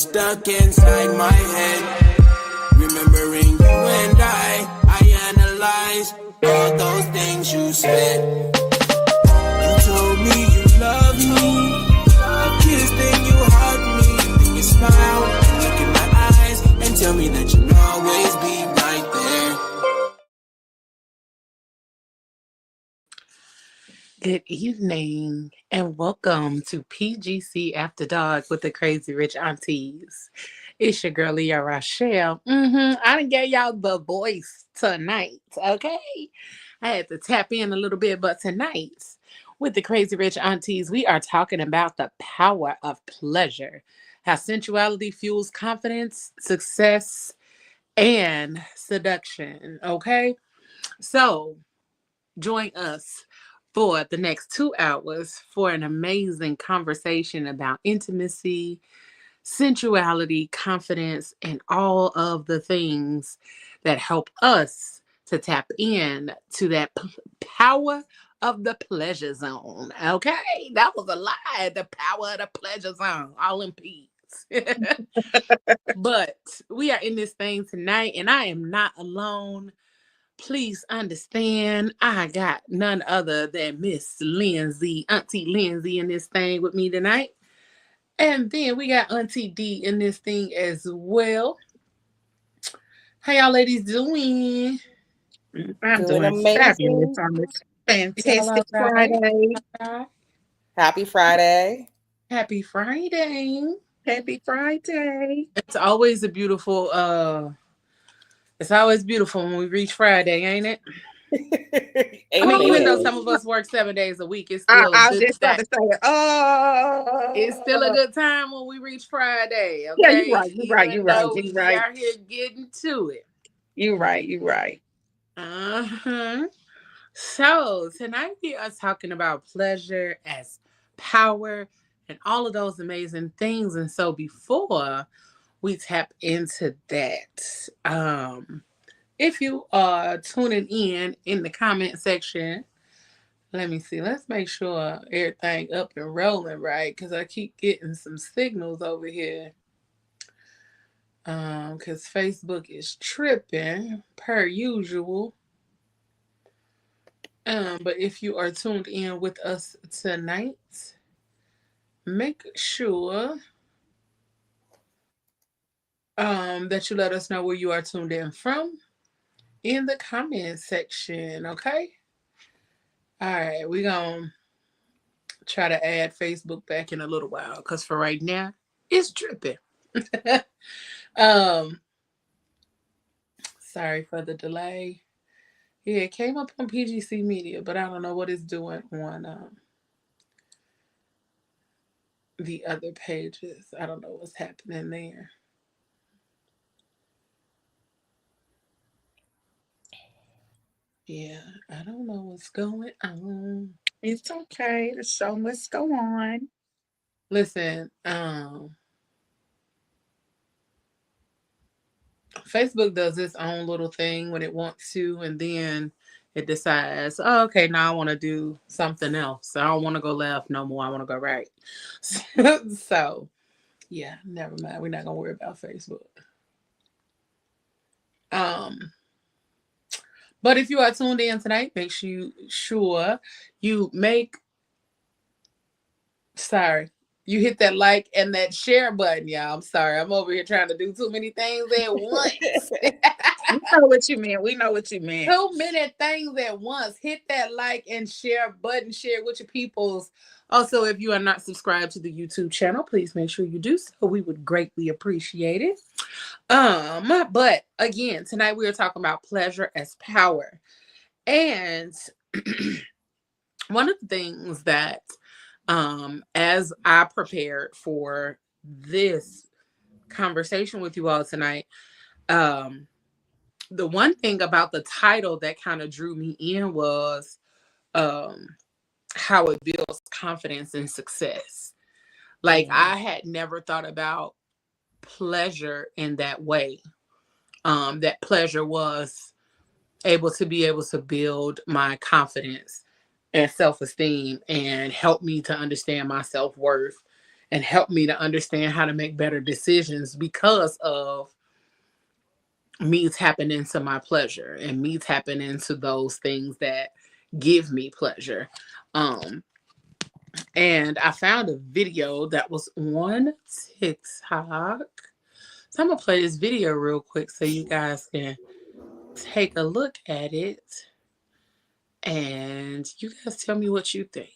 stuck inside my head. Remembering you and I analyze all those things you said. You told me you loved me, you kissed and you hugged me, then you smiled and look in my eyes and tell me that you'll always be right there. Good evening and welcome to PGC After Dark with the Crazy Rich Aunties. It's your girl, Leah Rochelle. I done gave y'all the voice tonight, okay? I had to tap in a little bit, but tonight with the Crazy Rich Aunties, we are talking about the power of pleasure, how sensuality fuels confidence, success, and seduction, okay? So join us for the next 2 hours for an amazing conversation about intimacy, sensuality, confidence, and all of the things that help us to tap in to that power of the pleasure zone. Okay, that was a lie. The power of the pleasure zone, all in peace. But we are in this thing tonight, and I am not alone. Please understand, I got none other than Miss Lindsay, Auntie Lindsay in this thing with me tonight. And then we got Auntie D in this thing as well. How y'all ladies doing? I'm doing fabulous on this fantastic Friday. Happy Friday. Happy Friday. Happy Friday. It's always a beautiful it's always beautiful when we reach Friday, ain't it? I mean, even though some of us work 7 days a week, it's still I was just about to say, it's still a good time when we reach Friday. Okay? Yeah, you're right. We are here getting to it. You're right. So tonight we are talking about pleasure as power and all of those amazing things. And so before we tap into that, if you are tuning in the comment section, let me see. Let's make sure everything up and rolling right, because I keep getting some signals over here. Because Facebook is tripping per usual. But if you are tuned in with us tonight, make sure that you let us know where you are tuned in from in the comment section, okay? All right, we're going to try to add Facebook back in a little while, because for right now, it's tripping. Sorry for the delay. Yeah, it came up on PGC Media, but I don't know what it's doing on the other pages. I don't know what's happening there. Yeah, I don't know what's going on. It's okay. The show must go on. Listen, Facebook does its own little thing when it wants to, and then it decides, oh, okay, now I want to do something else. I don't want to go left no more. I want to go right. So, yeah, never mind. We're not going to worry about Facebook. But if you are tuned in tonight, make sure you you hit that like and that share button, y'all. I'm sorry. I'm over here trying to do too many things at once. We know what you meant. Too many things at once. Hit that like and share button. Share with your peoples. Also, if you are not subscribed to the YouTube channel, please make sure you do so. We would greatly appreciate it. But again, tonight we are talking about pleasure as power. And one of the things that as I prepared for this conversation with you all tonight, the one thing about the title that kind of drew me in was how it builds confidence and success. Like, I had never thought about pleasure in that way. That pleasure was able to build my confidence and self-esteem and help me to understand my self-worth and helped me to understand how to make better decisions because of me tapping into my pleasure and me tapping into those things that give me pleasure. Um, and I found a video that was on TikTok. So I'm gonna play this video real quick so you guys can take a look at it and you guys tell me what you think.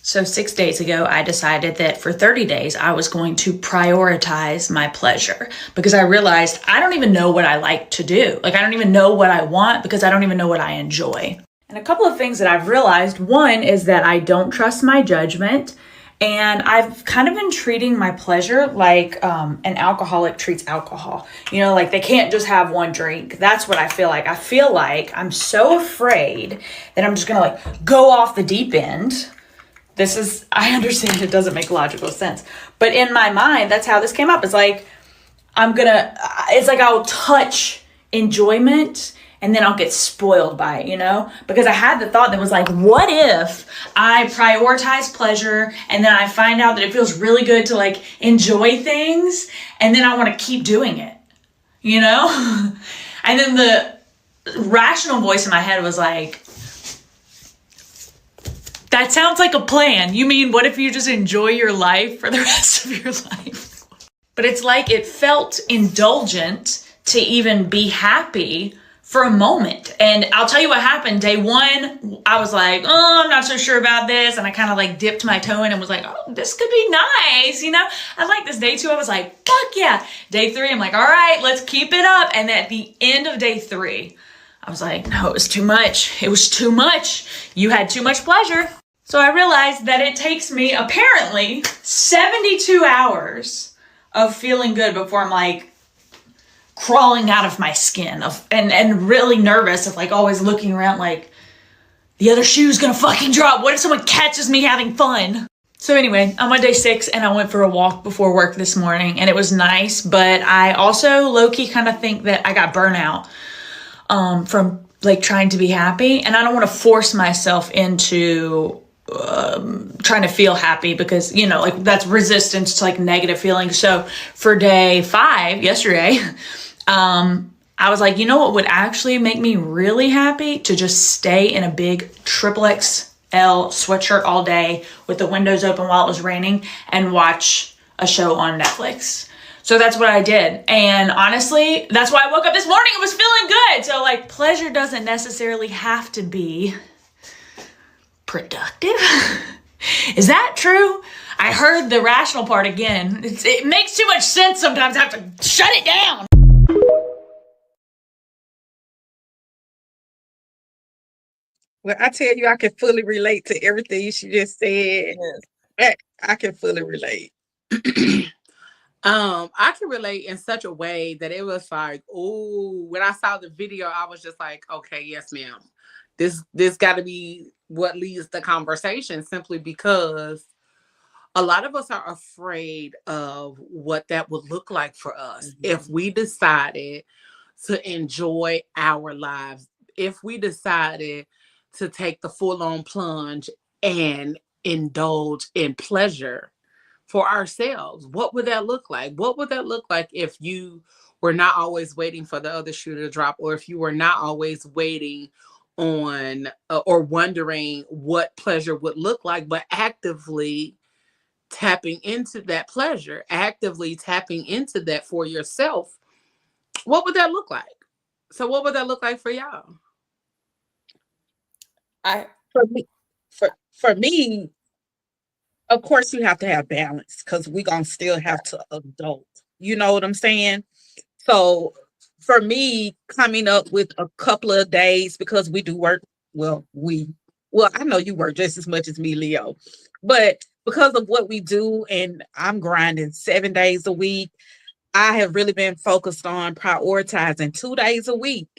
So 6 days ago, I decided that for 30 days, I was going to prioritize my pleasure because I realized I don't even know what I like to do. Like, I don't even know what I want because I don't even know what I enjoy. And a couple of things that I've realized, one is that I don't trust my judgment. And I've kind of been treating my pleasure like an alcoholic treats alcohol. You know, like they can't just have one drink. That's what I feel like. I feel like I'm so afraid that I'm just going to like go off the deep end. I understand it doesn't make logical sense. But in my mind, that's how this came up. It's like, I'll touch enjoyment and then I'll get spoiled by it, you know? Because I had the thought that was like, what if I prioritize pleasure and then I find out that it feels really good to like enjoy things and then I want to keep doing it, you know? And then the rational voice in my head was like, that sounds like a plan. You mean, what if you just enjoy your life for the rest of your life? But it's like it felt indulgent to even be happy for a moment. And I'll tell you what happened. Day one, I was like, oh, I'm not so sure about this. And I kind of like dipped my toe in and was like, oh, this could be nice. You know, I like this. Day two, I was like, fuck yeah. Day three, I'm like, all right, let's keep it up. And at the end of day three, I was like, no, it was too much. It was too much. You had too much pleasure. So I realized that it takes me apparently 72 hours of feeling good before I'm like crawling out of my skin and really nervous of like always looking around like the other shoe's gonna fucking drop. What if someone catches me having fun? So anyway, I'm on day 6 and I went for a walk before work this morning and it was nice, but I also low-key kind of think that I got burnout from like trying to be happy, and I don't want to force myself into trying to feel happy because, you know, like that's resistance to like negative feelings. So for day 5 yesterday, I was like, you know what would actually make me really happy? To just stay in a big XXL sweatshirt all day with the windows open while it was raining and watch a show on Netflix. So that's what I did. And honestly, that's why I woke up this morning and was feeling good. So like pleasure doesn't necessarily have to be productive. Is that true? I heard the rational part again. It makes too much sense sometimes. I have to shut it down. Well, I tell you, I can fully relate to everything she just said. Yes. I can fully relate. I can relate in such a way that it was like, oh, when I saw the video, I was just like, okay, yes, ma'am. This got to be what leads the conversation, simply because a lot of us are afraid of what that would look like for us if we decided to enjoy our lives, if we decided to take the full-on plunge and indulge in pleasure for ourselves. What would that look like? What would that look like if you were not always waiting for the other shoe to drop, or if you were not always waiting on or wondering what pleasure would look like, but actively tapping into that pleasure, actively tapping into that for yourself? What would that look like? So what would that look like for y'all? For me, of course, you have to have balance because we're gonna still have to adult. You know what I'm saying? So for me, coming up with a couple of days, because we do work, well, I know you work just as much as me, Leo, but because of what we do, and I'm grinding 7 days a week, I have really been focused on prioritizing 2 days a week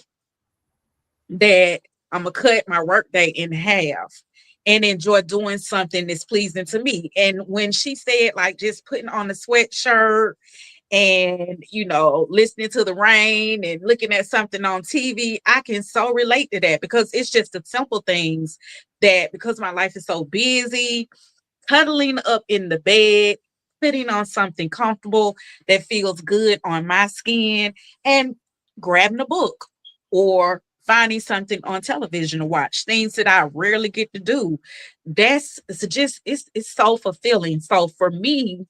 that I'm gonna cut my workday in half and enjoy doing something that's pleasing to me. And when she said like just putting on a sweatshirt and listening to the rain and looking at something on TV, I can so relate to that, because it's just the simple things that, because my life is so busy, cuddling up in the bed, putting on something comfortable that feels good on my skin and grabbing a book or finding something on television to watch, things that I rarely get to do. It's so fulfilling. So for me,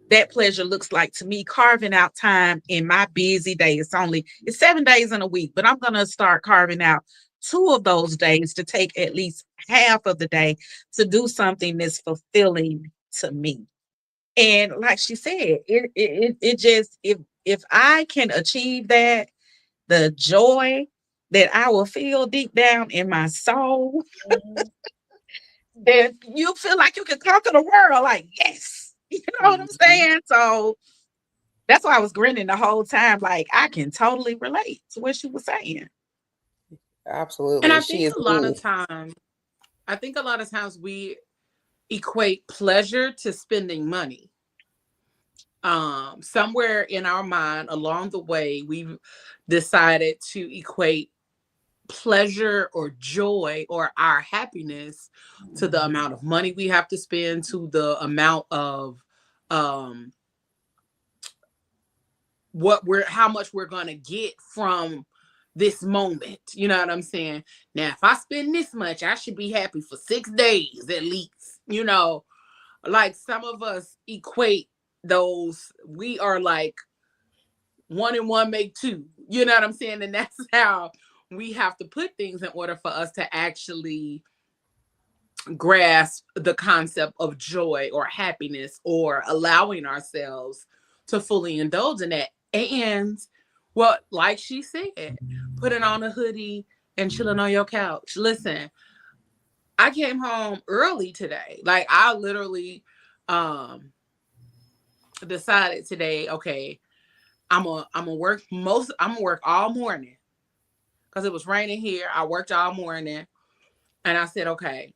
that pleasure looks like to me carving out time in my busy day. It's 7 days in a week, but I'm gonna start carving out 2 of those days to take at least half of the day to do something that's fulfilling to me. And like she said, it just if I can achieve that, the joy that I will feel deep down in my soul, then you feel like you can conquer the world. Like, yes, you know what I'm Mhm. saying? So that's why I was grinning the whole time. Like, I can totally relate to what she was saying. And Absolutely. I She think is a lot me. of times, we equate pleasure to spending money. Somewhere in our mind along the way, we've decided to equate pleasure or joy or our happiness to the amount of money we have to spend, to the amount of um how much we're going to get from this moment. You know what I'm saying? Now, if I spend this much, I should be happy for 6 days at least. Like some of us equate those. We are like one and one make two. You know what I'm saying? And that's how we have to put things in order for us to actually grasp the concept of joy or happiness or allowing ourselves to fully indulge in that. And well, like she said, putting on a hoodie and chilling on your couch. Listen, I came home early today. Like I literally decided today, okay, I'm gonna work all morning because it was raining here. I worked all morning and I said, okay,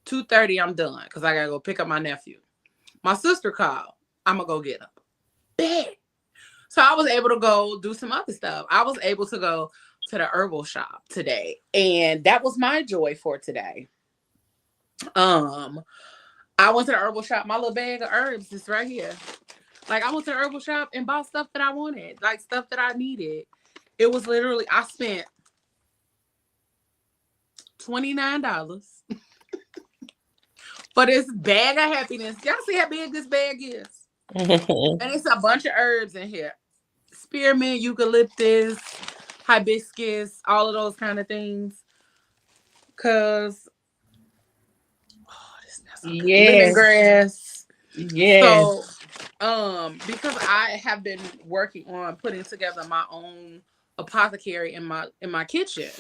2:30 I'm done because I gotta go pick up my nephew. My sister called. I'm gonna go get him. Bet. So I was able to go do some other stuff. I was able to go to the herbal shop today. And that was my joy for today. Um, I went to the herbal shop. My little bag of herbs is right here. Like I went to the herbal shop and bought stuff that I wanted, like stuff that I needed. It was literally I spent $29 for this bag of happiness. Y'all see how big this bag is? And it's a bunch of herbs in here. Spearmint, eucalyptus, hibiscus, all of those kind of things. Cause this smells so good. Yes, Lemongrass. yes. So, because I have been working on putting together my own apothecary in my kitchen.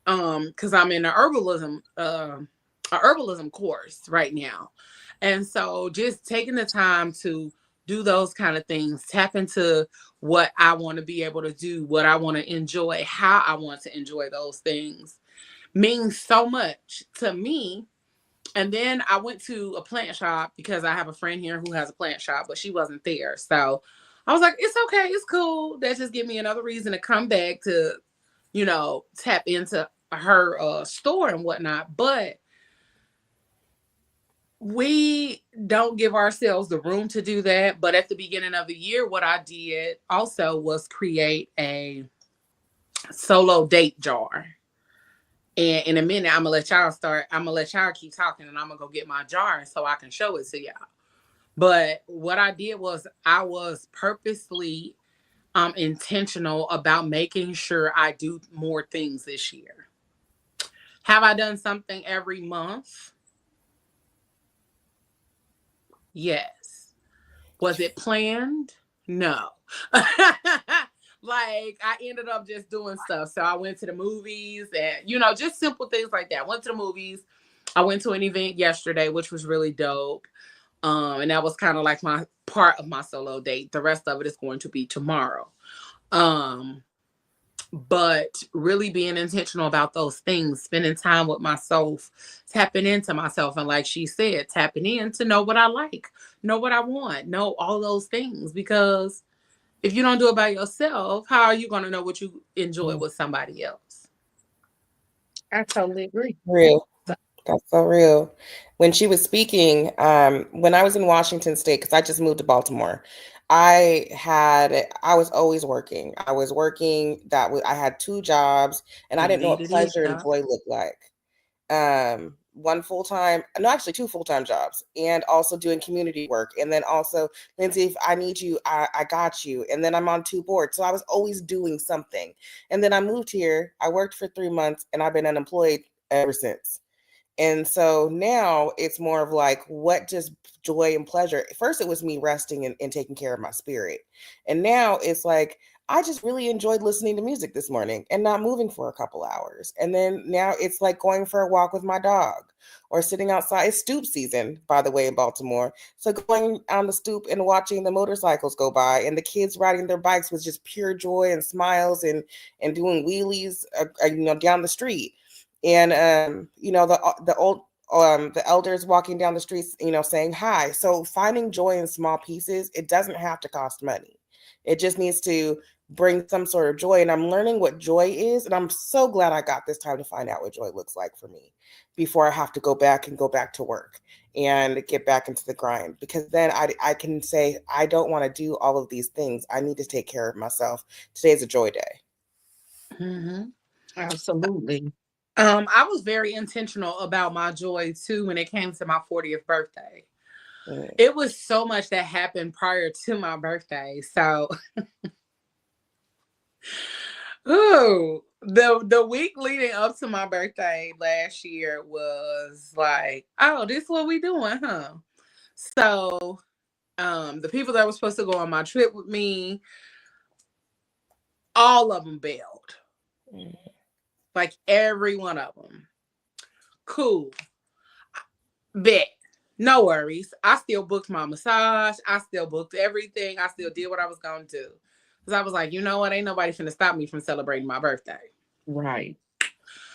Because I'm in a herbalism course right now. And so just taking the time to do those kind of things, tap into what I want to be able to do, what I want to enjoy, how I want to enjoy those things means so much to me. And then I went to a plant shop because I have a friend here who has a plant shop, but she wasn't there. So I was like, it's okay, it's cool. That just give me another reason to come back to, tap into her store and whatnot. But we don't give ourselves the room to do that. But at the beginning of the year, what I did also was create a solo date jar. And in a minute, I'm gonna let y'all keep talking and I'm gonna go get my jar so I can show it to y'all. But what I did was I was purposely intentional about making sure I do more things this year. Have I done something every month? Yes. Was it planned? No. Like I ended up just doing stuff. So I went to the movies and just simple things like that. I went to the movies. I went to an event yesterday, which was really dope. And that was kind of like my part of my solo date. The rest of it is going to be tomorrow. But really being intentional about those things, spending time with myself, tapping into myself. And like she said, tapping in to know what I like, know what I want, know all those things. Because if you don't do it by yourself, how are you going to know what you enjoy with somebody else? I totally agree. Real. That's so real. When she was speaking, when I was in Washington State, because I just moved to Baltimore, I was always working. I was working I had two jobs, and I didn't know Indeed, what it is, pleasure and Doc. joy looked like. One full-time, no, actually two full-time jobs, and also doing community work. And then also, Lindsay, if I need you, I got you. And then I'm on two boards. So I was always doing something. And then I moved here. I worked for 3 months and I've been unemployed ever since. And so now it's more of like, what just joy and pleasure? First, it was me resting and taking care of my spirit. And now it's like, I just really enjoyed listening to music this morning and not moving for a couple hours. And then now it's like going for a walk with my dog or sitting outside. It's stoop season, by the way, in Baltimore. So going on the stoop and watching the motorcycles go by and the kids riding their bikes was just pure joy and smiles and doing wheelies, down the street. And the elders walking down the streets, saying hi. So finding joy in small pieces, it doesn't have to cost money. It just needs to bring some sort of joy. And I'm learning what joy is, and I'm so glad I got this time to find out what joy looks like for me before I have to go back to work and get back into the grind, because then I can say I don't want to do all of these things. I need to take care of myself. Today's a joy day. Mm-hmm. Absolutely. I was very intentional about my joy too when it came to my 40th birthday. Mm. It was so much that happened prior to my birthday. So, ooh, the week leading up to my birthday last year was like, oh, this is what we doing, huh? So, the people that were supposed to go on my trip with me, all of them bailed. Mm. Like every one of them. Cool. Bet. No worries. I still booked my massage. I still booked everything. I still did what I was going to do. Because I was like, you know what? Ain't nobody finna stop me from celebrating my birthday. Right.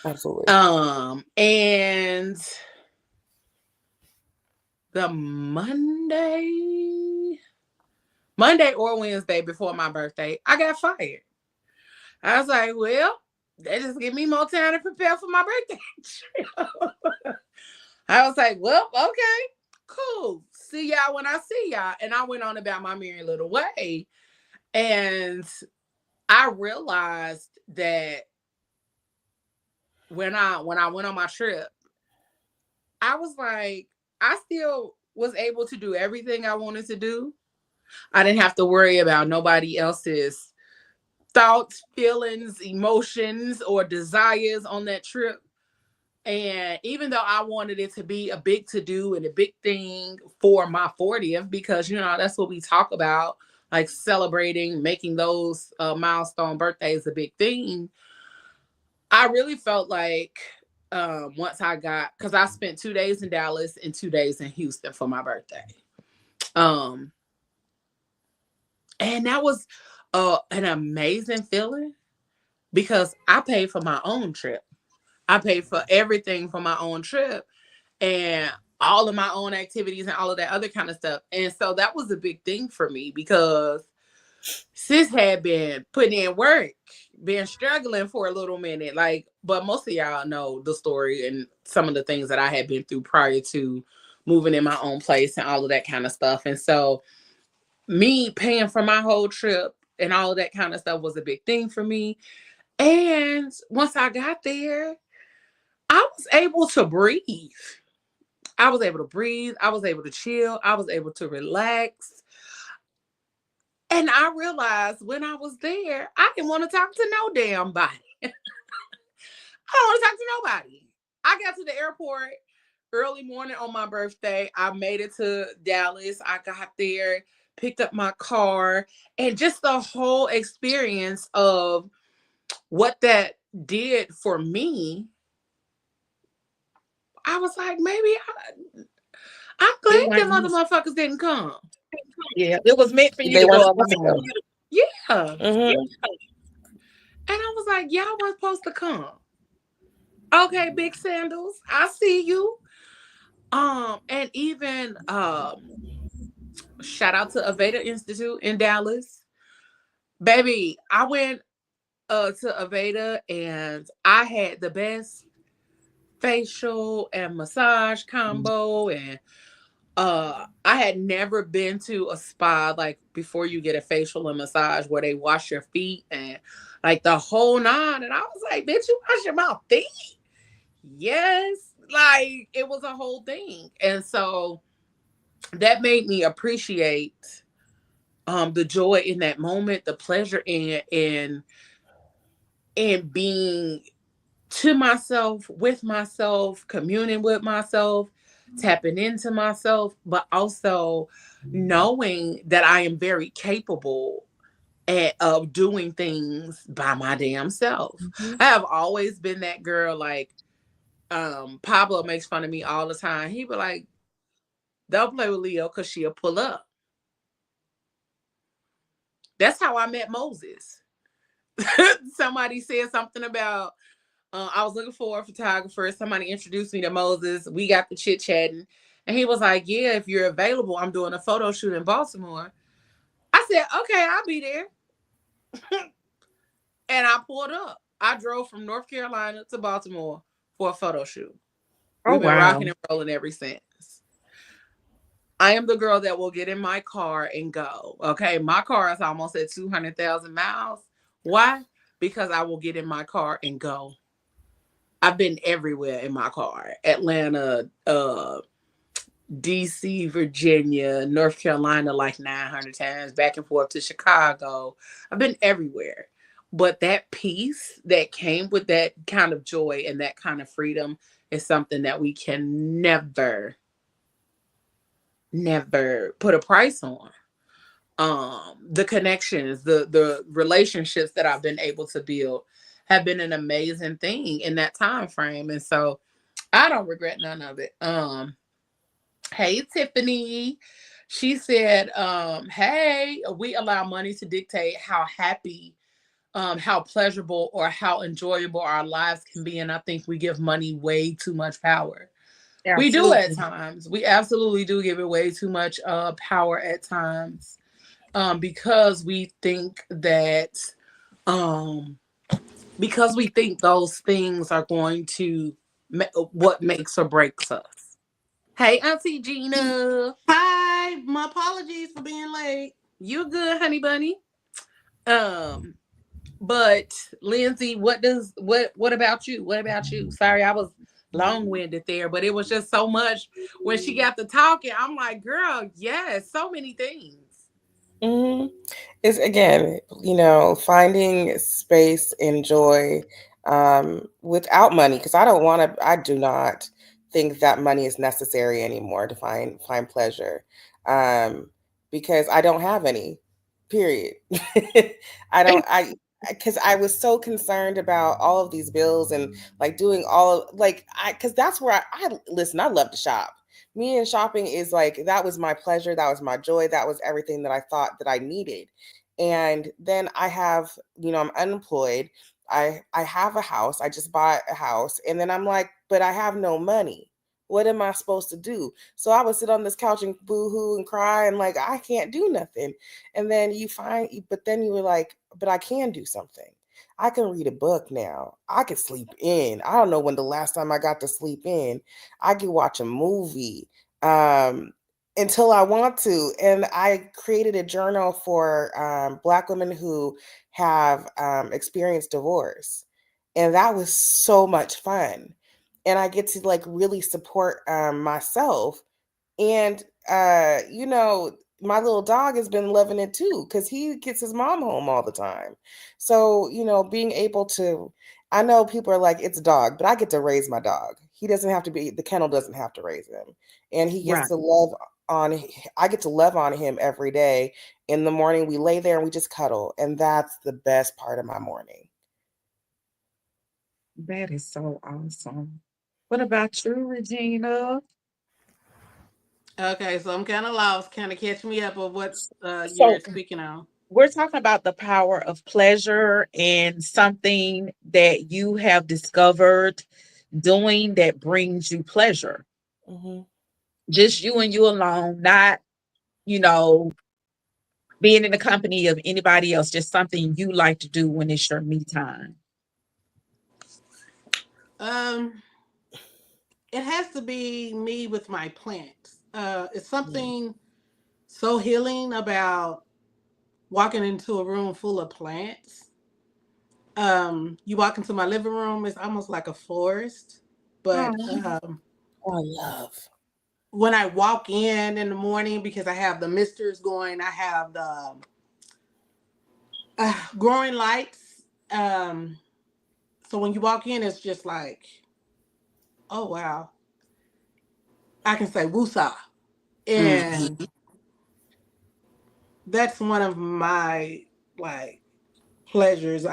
Absolutely. And the Monday or Wednesday before my birthday, I got fired. I was like, well, they just give me more time to prepare for my birthday. I was like, well, okay, cool. See y'all when I see y'all. And I went on about my merry little way. And I realized that when I went on my trip, I was like, I still was able to do everything I wanted to do. I didn't have to worry about nobody else's thoughts, feelings, emotions, or desires on that trip. And even though I wanted it to be a big to do and a big thing for my 40th, because, that's what we talk about, like celebrating, making those milestone birthdays a big thing. I really felt like once because I spent 2 days in Dallas and 2 days in Houston for my birthday. And that was an amazing feeling because I paid for my own trip. I paid for everything for my own trip and all of my own activities and all of that other kind of stuff. And so that was a big thing for me because sis had been putting in work, been struggling for a little minute. But most of y'all know the story and some of the things that I had been through prior to moving in my own place and all of that kind of stuff. And so me paying for my whole trip and all of that kind of stuff was a big thing for me. And once I got there, I was able to breathe. I was able to breathe. I was able to chill. I was able to relax. And I realized when I was there, I didn't want to talk to no damn body. I don't want to talk to nobody. I got to the airport early morning on my birthday. I made it to Dallas. I got there, picked up my car, and just the whole experience of what that did for me. I was like, maybe I'm glad them other motherfuckers didn't come. Yeah, it was meant for you They to weren't go supposed to alone. go. Yeah. Mm-hmm. And I was like, y'all weren't supposed to come. Okay, Big Sandals, I see you. And even shout out to Aveda Institute in Dallas. Baby, I went to Aveda and I had the best facial and massage combo, and I had never been to a spa like before you get a facial and massage where they wash your feet and like the whole nine. And I was like, bitch, you wash my feet? Yes. Like it was a whole thing. And so that made me appreciate the joy in that moment, the pleasure in being to myself, with myself, communing with myself, tapping into myself, but also knowing that I am very capable of doing things by my damn self. Mhm. I have always been that girl. Like Pablo makes fun of me all the time. He be like, "Don't play with Leo because she'll pull up." That's how I met Moses. Somebody said something about I was looking for a photographer. Somebody introduced me to Moses. We got the chit chatting, and he was like, "Yeah, if you're available, I'm doing a photo shoot in Baltimore." I said, "Okay, I'll be there," and I pulled up. I drove from North Carolina to Baltimore for a photo shoot. Oh We've been wow. rocking and rolling ever since. I am the girl that will get in my car and go. Okay, my car is almost at 200,000 miles. Why? Because I will get in my car and go. I've been everywhere in my car. Atlanta, DC, Virginia, North Carolina like 900 times, back and forth to Chicago. I've been everywhere. But that peace that came with that kind of joy and that kind of freedom is something that we can never, never put a price on. The connections, the relationships that I've been able to build have been an amazing thing in that time frame. And so I don't regret none of it. Hey Tiffany. She said, hey, we allow money to dictate how happy, how pleasurable or how enjoyable our lives can be. And I think we give money way too much power. We do at Absolutely. times. We absolutely do give it way too much power at times. Because we think that um because we think those things are going to what makes or breaks us. Hey, Auntie Gina. Hi, my apologies for being late. You good, honey bunny? Um, but Lindsay, what about you? What about you? Sorry, I was long-winded there, but it was just so much when she got to talking. I'm like, girl, yes, so many things. Hmm. Is again, finding space and joy without money, because I do not think that money is necessary anymore to find pleasure, um, because I don't have any, period. I don't, because I was so concerned about all of these bills and like doing all of like, because that's where I listen, I love to shop. Me and shopping is like, that was my pleasure, that was my joy, that was everything that I thought that I needed. And then I have, I'm unemployed. I have a house. I just bought a house. And then I'm like, but I have no money. What am I supposed to do? So I would sit on this couch and boo-hoo and cry and like, I can't do nothing. And then but then you were like, but I can do something. I can read a book now. I can sleep in. I don't know when the last time I got to sleep in. I can watch a movie. Until I want to. And I created a journal for Black women who have experienced divorce. And that was so much fun. And I get to like really support myself. And, my little dog has been loving it too because he gets his mom home all the time. So, being able to, I know people are like, it's a dog, but I get to raise my dog. He doesn't have to be, the kennel doesn't have to raise him. And he gets Right. to I get to love on him every day. In the morning, we lay there and we just cuddle. And that's the best part of my morning. That is so awesome. What about you, Regina? Okay, so I'm kind of lost. Kind of catch me up of what you're So speaking on. we're talking about the power of pleasure and something that you have discovered doing that brings you pleasure. Hmm. Just you and you alone, not, you know, being in the company of anybody else, just something you like to do when it's your me time. Um, it has to be me with my plants. It's something so healing about walking into a room full of plants. You walk into my living room, it's almost like a forest. But Oh, Oh, I love. when I walk in the morning, because I have the misters going, I have the growing lights. So when you walk in, it's just like, oh wow, I can say woosah, Mhm. and that's one of my like pleasures.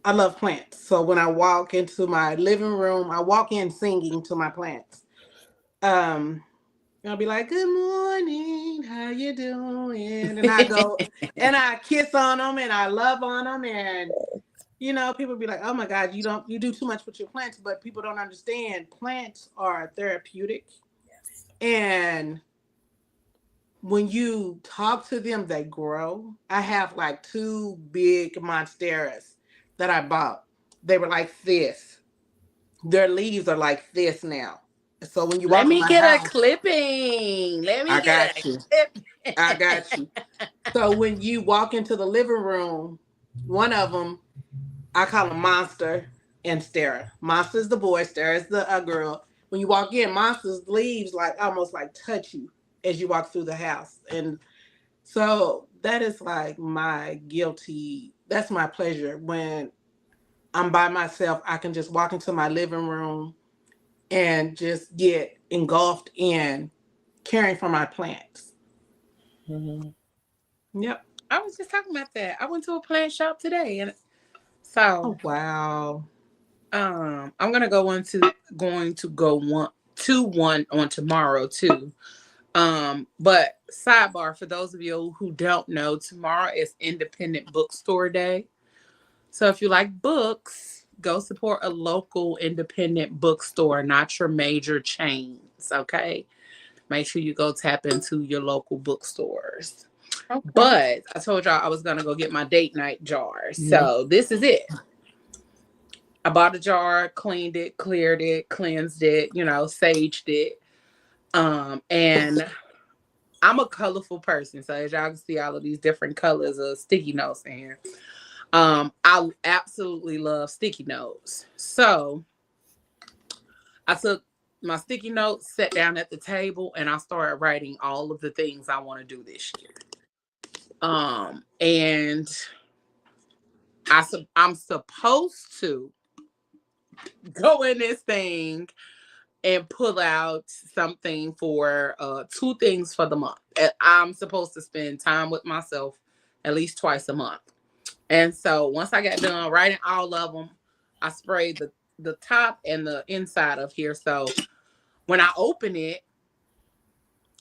I love plants. So when I walk into my living room, I walk in singing to my plants. Um, I'll be like, "Good morning, how you doing?" And I go and I kiss on them and I love on them, and people be like, "Oh my God, you do too much with your plants," but people don't understand. Plants are therapeutic, and when you talk to them, they grow. I have like two big monsteras that I bought. They were like this. Their leaves are like this now. So when you Let walk in me my get a house, clipping. Let me I get got a you. I clipping. got you. So when you walk into the living room, one of them, I call them Monster and Stara. Monster's the boy, Stara's the girl. When you walk in, Monster's leaves like almost like touch you as you walk through the house. And so that is like my guilty, that's my pleasure. When I'm by myself, I can just walk into my living room and just get engulfed in caring for my plants. Mhm. Yep. I was just talking about that. I went to a plant shop today, and so Oh, wow. I'm gonna go one on tomorrow too. But sidebar for those of you who don't know, tomorrow is Independent Bookstore Day. So if you like books, go support a local independent bookstore, not your major chains. Okay, make sure you go tap into your local bookstores. okay. But I told y'all I was gonna go get my date night jar. So this is it. I bought a jar, cleaned it, cleared it, cleansed it, saged it. And I'm a colorful person. So as y'all can see all of these different colors of sticky notes in here. I absolutely love sticky notes. So I took my sticky notes, sat down at the table, and I started writing all of the things I want to do this year. And I'm supposed to go in this thing and pull out something for two things for the month. I'm supposed to spend time with myself at least twice a month. And so once I got done writing all of them, I sprayed the top and the inside of here. So when I open it,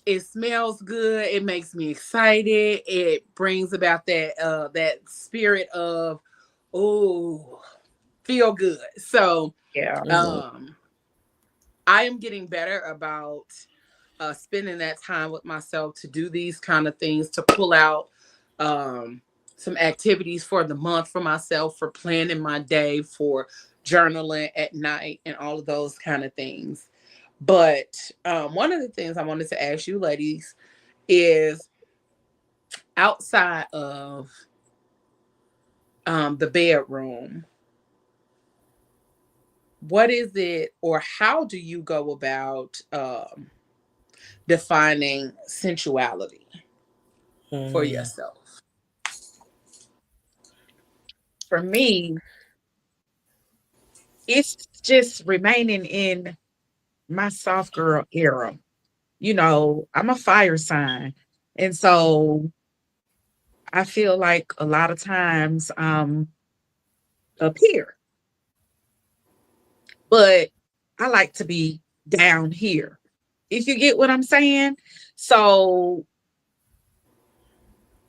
it smells good. It makes me excited. It brings about that spirit of, oh, feel good. So Yeah. Mhm. um I am getting better about spending that time with myself to do these kind of things, to pull out um, some activities for the month for myself, for planning my day, for journaling at night, and all of those kind of things. But one of the things I wanted to ask you, ladies, is outside of the bedroom, what is it, or how do you go about defining sensuality for Mhm. yourself? For me, it's just remaining in my soft girl era. I'm a fire sign. And so I feel like a lot of times up here, but I like to be down here. If you get what I'm saying. So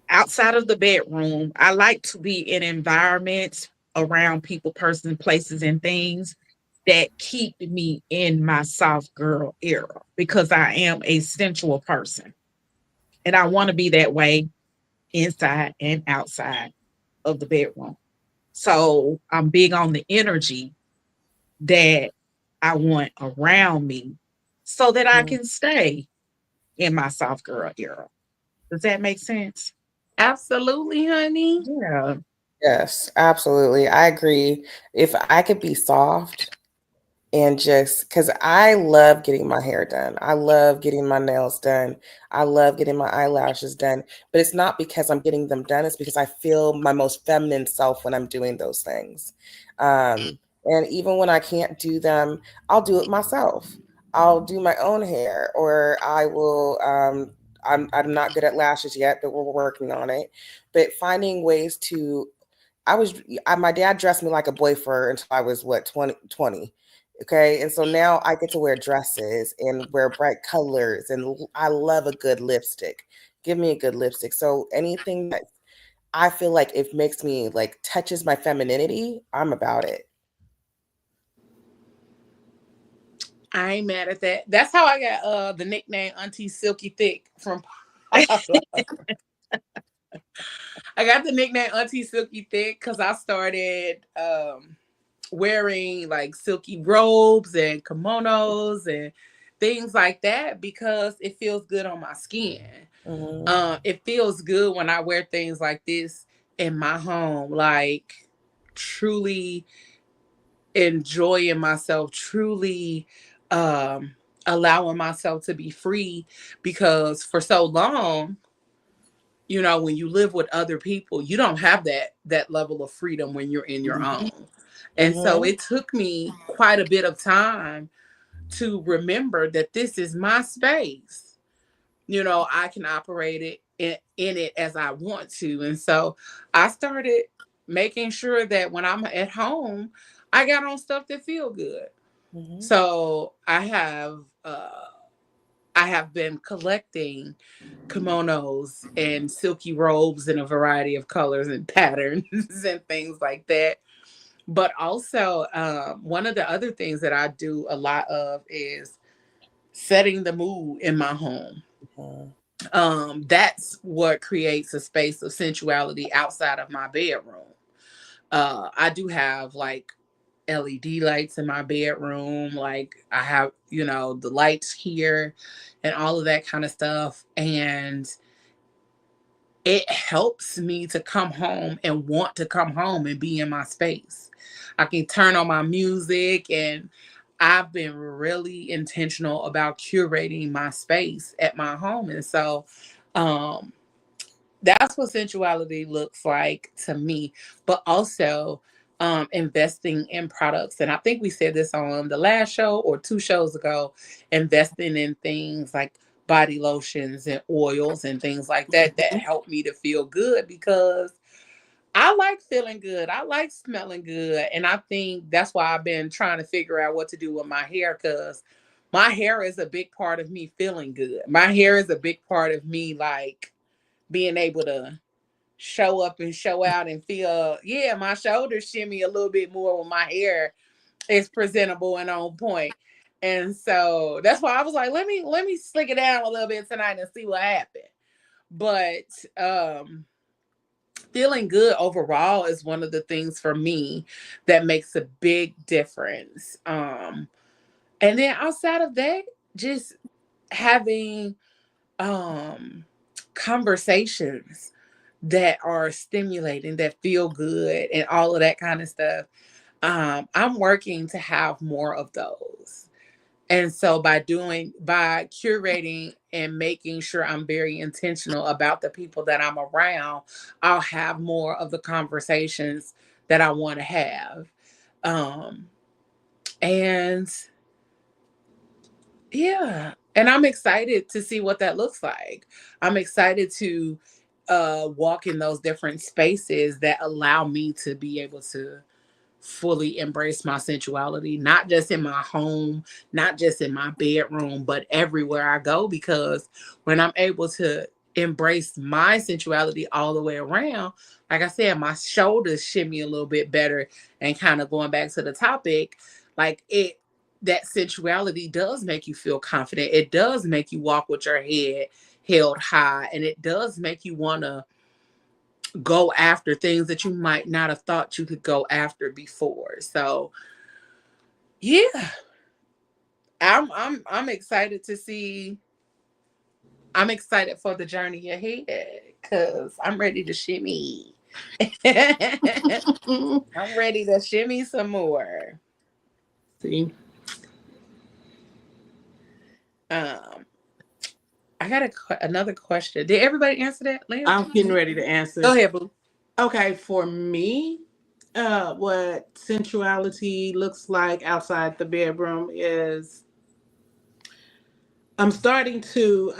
outside of the bedroom, I like to be in environments around people, person, places, and things that keep me in my soft girl era because I am a sensual person and I want to be that way inside and outside of the bedroom. So I'm big on the energy that I want around me so that I Mhm. can stay in my soft girl era. Does that make sense? Absolutely, honey. Yeah. Yes, absolutely. I agree. If I could be soft and just because I love getting my hair done, I love getting my nails done, I love getting my eyelashes done, but it's not because I'm getting them done, it's because I feel my most feminine self when I'm doing those things. And even when I can't do them, I'll do it myself. I'll do my own hair, or I will. I'm not good at lashes yet, but we're working on it. But finding ways to my dad dressed me like a boy for until I was what 20. Okay, and so now I get to wear dresses and wear bright colors, and I love a good lipstick. Give me a good lipstick. So anything that I feel like it makes me like touches my femininity, I'm about it. I ain't mad at that. That's how I got the nickname Auntie Silky Thick from Paula. I got the nickname Auntie Silky Thick because I started wearing like silky robes and kimonos and things like that because it feels good on my skin. Hmm. It feels good when I wear things like this in my home, like truly enjoying myself, truly allowing myself to be free because for so long, you know, when you live with other people, you don't have that level of freedom when you're in your own. And so Hmm. it took me quite a bit of time to remember that this is my space. You know, I can operate it in it as I want to. And so I started making sure that when I'm at home, I got on stuff that feel good. Hmm. So I have been collecting kimonos and silky robes in a variety of colors and patterns and things like that. But also, one of the other things that I do a lot of is setting the mood in my home. That's what creates a space of sensuality outside of my bedroom. I do have like LED lights in my bedroom. Like I have, you know, the lights here and all of that kind of stuff. And it helps me to come home and want to come home and be in my space. I can turn on my music, and I've been really intentional about curating my space at my home. And so, um, that's what sensuality looks like to me, but also investing in products. And I think we said this on the last show or two shows ago, investing in things like body lotions and oils and things like that that help me to feel good because I like feeling good. I like smelling good. And I think that's why I've been trying to figure out what to do with my hair because my hair is a big part of me feeling good. My hair is a big part of me like being able to show up and show out and feel, yeah, my shoulders shimmy a little bit more when my hair is presentable and on point. And so that's why I was like, let me slick it down a little bit tonight and see what happens. But feeling good overall is one of the things for me that makes a big difference. And then outside of that, just having um conversations that are stimulating, that feel good, and all of that kind of stuff. I'm working to have more of those. And so by curating and making sure I'm very intentional about the people that I'm around, I'll have more of the conversations that I want to have. Um, and yeah, and I'm excited to see what that looks like. I'm excited to walk in those different spaces that allow me to be able to fully embrace my sensuality, not just in my home, not just in my bedroom, but everywhere I go. Because when I'm able to embrace my sensuality all the way around, like I said, my shoulders shimmy a little bit better. And kind of going back to the topic, like that sensuality does make you feel confident. It does make you walk with your head held high, and it does make you want to go after things that you might not have thought you could go after before. So, yeah. I'm excited to see. I'm excited for the journey ahead because I'm ready to shimmy. I'm ready to shimmy some more. See, Um, I got another question. Did everybody answer that? Lance? I'm getting ready to answer. Go ahead, Boo. Okay, for me, what sensuality looks like outside the bedroom is I'm starting to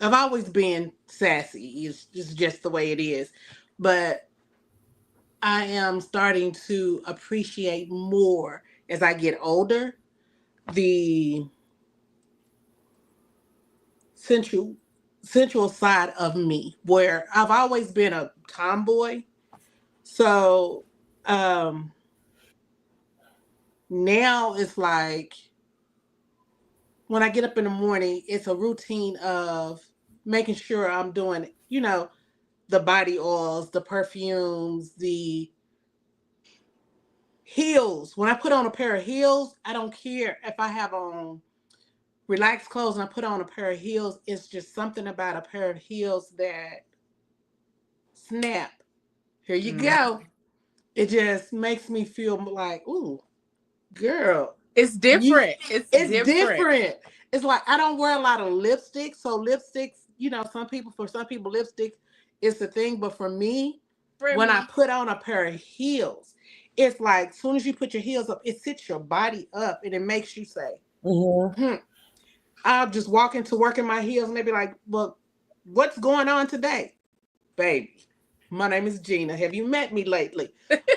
I've always been sassy. It's just the way it is. But I am starting to appreciate more as I get older the sensual sensual side of me where I've always been a tomboy. So now it's like when I get up in the morning, it's a routine of making sure I'm doing, the body oils, the perfumes, the heels. When I put on a pair of heels, I don't care if I have on relaxed clothes and I put on a pair of heels. It's just something about a pair of heels that snap. Here you Mm. go. It just makes me feel like, ooh, girl, It's you. different. It's It's different. different. It's like I don't wear a lot of lipstick, so lipsticks, for some people, lipstick is the thing. But for me, For when I me. put on a pair of heels, it's like as soon as you put your heels up, it sits your body up and it makes you say, Mm-hmm. hmm. I'll just walk into work in my heels and they be like, well, what's going on today? Baby, my name is Gina. Have you met me lately?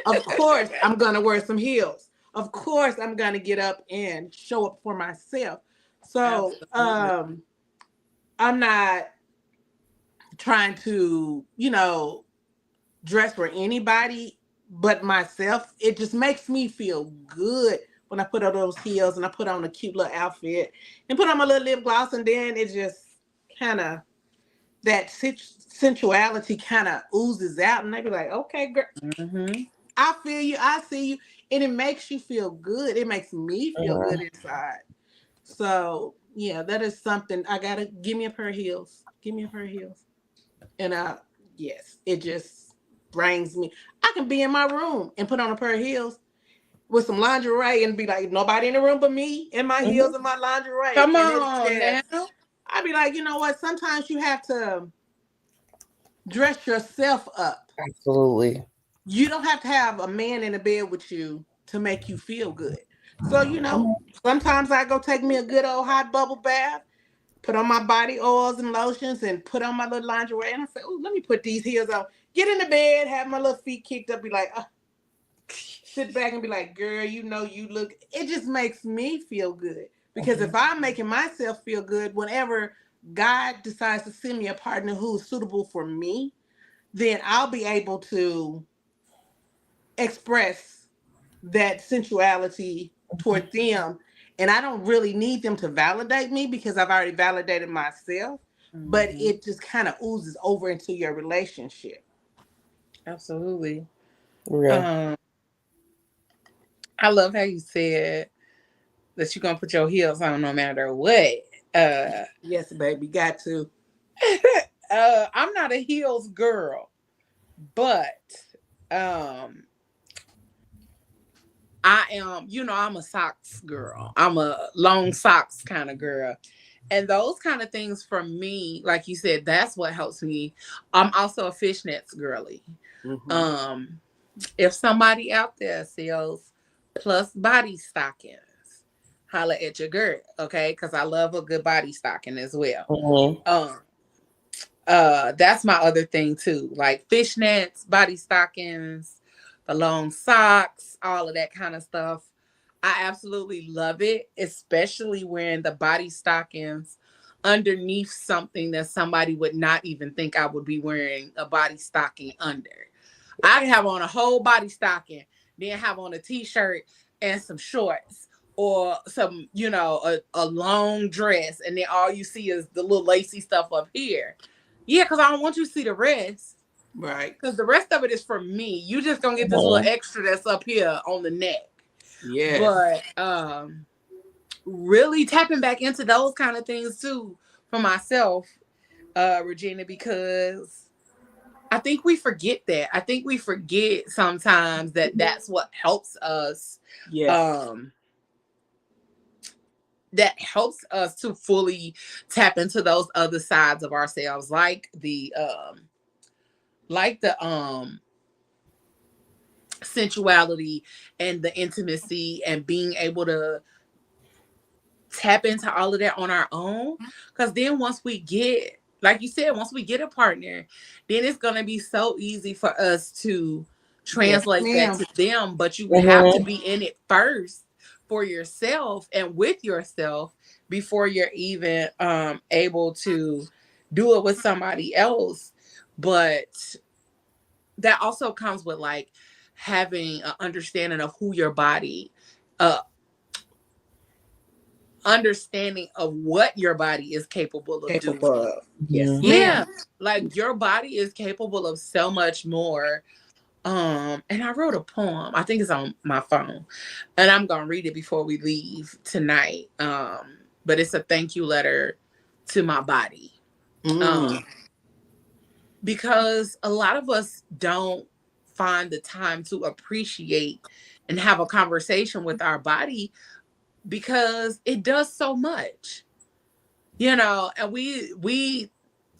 Of course, I'm going to wear some heels. Of course, I'm going to get up and show up for myself. So, Absolutely. I'm not trying to, dress for anybody but myself. It just makes me feel good when I put on those heels and I put on a cute little outfit and put on my little lip gloss, and then it just kind of that sensuality kind of oozes out, and they be like, "Okay, girl, Mm-hmm. I feel you, I see you," and it makes you feel good. It makes me feel good inside. So yeah, that is something I gotta give me a pair of heels. Give me a pair of heels. And yes, it just brings me. I can be in my room and put on a pair of heels with some lingerie and be like, nobody in the room but me and my Mm-hmm. heels and my lingerie. Come And it's on now. just, I'd be like, you know what? Sometimes you have to dress yourself up. Absolutely. You don't have to have a man in the bed with you to make you feel good. So, sometimes I go take me a good old hot bubble bath, put on my body oils and lotions, and put on my little lingerie. And I say, oh, let me put these heels on. Get in the bed, have my little feet kicked up, be like, sit back and be like, girl, you look. It just makes me feel good. Because if I'm making myself feel good, whenever God decides to send me a partner who's suitable for me, then I'll be able to express that sensuality toward them. And I don't really need them to validate me because I've already validated myself. But Mm-hmm. it just kind of oozes over into your relationship. Absolutely. Yeah. Um, I love how you said that you're gonna put your heels on no matter what. Uh, Yes, baby, got to. I'm not a heels girl, but um, I am. I'm a socks girl. I'm a long socks kind of girl. And those kind of things for me, like you said, that's what helps me. I'm also a fishnets girly. Mm-hmm. Um, if somebody out there sells plus body stockings, holla at your girl, okay? Because I love a good body stocking as well. Mm-hmm. Um, that's my other thing too, like fishnets, body stockings, the long socks, all of that kind of stuff. I absolutely love it, especially wearing the body stockings underneath something that somebody would not even think I would be wearing a body stocking under. I can have on a whole body stocking, then have on a t-shirt and some shorts or some, a long dress, and then all you see is the little lacy stuff up here. Yeah, because I don't want you to see the rest. Right. Because the rest of it is for me. You just gonna get this little extra that's up here on the neck. Yes. But really tapping back into those kind of things too for myself, Regina, because I think we forget that. I think we forget sometimes that that's what helps us. Yes. Um, that helps us to fully tap into those other sides of ourselves, like the sensuality and the intimacy and being able to tap into all of that on our own. Because then once we get, like you said, once we get a partner, then it's going to be so easy for us to Yes, translate that ma'am. to them. But you have to Mm-hmm. be in it first for yourself and with yourself before you're even able to do it with somebody else. But that also comes with like having an understanding of who your body, uh understanding of what your body is capable of Capable doing. of. Yes, Mm-hmm. ma'am. Yeah, like your body is capable of so much more. And I wrote a poem. I think it's on my phone, and I'm gonna read it before we leave tonight. But it's a thank you letter to my body. Mm. Um, because a lot of us don't find the time to appreciate and have a conversation with our body because it does so much, and we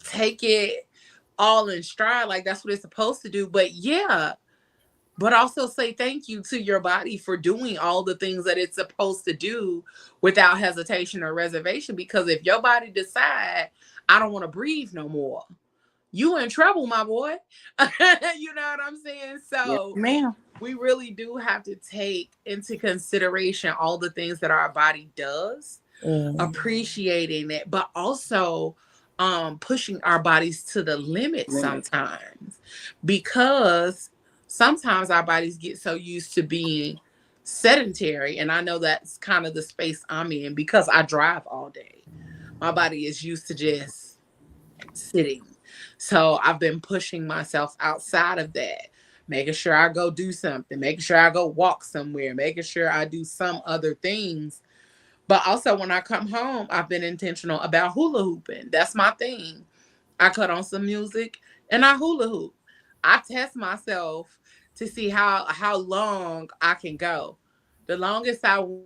take it all in stride like that's what it's supposed to do. But yeah, but also say thank you to your body for doing all the things that it's supposed to do without hesitation or reservation, because if your body decide I don't want to breathe no more, you in trouble, my boy. You know what I'm saying? Yes, So ma'am. we really do have to take into consideration all the things that our body does, Mm-hmm. appreciating it, but also pushing our bodies to the limit Limit. sometimes, because sometimes our bodies get so used to being sedentary. And I know that's kind of the space I'm in because I drive all day. My body is used to just sitting. So I've been pushing myself outside of that, making sure I go do something, making sure I go walk somewhere, making sure I do some other things. But also, when I come home, I've been intentional about hula hooping. That's my thing. I cut on some music and I hula hoop. I test myself to see how long I can go. The longest I went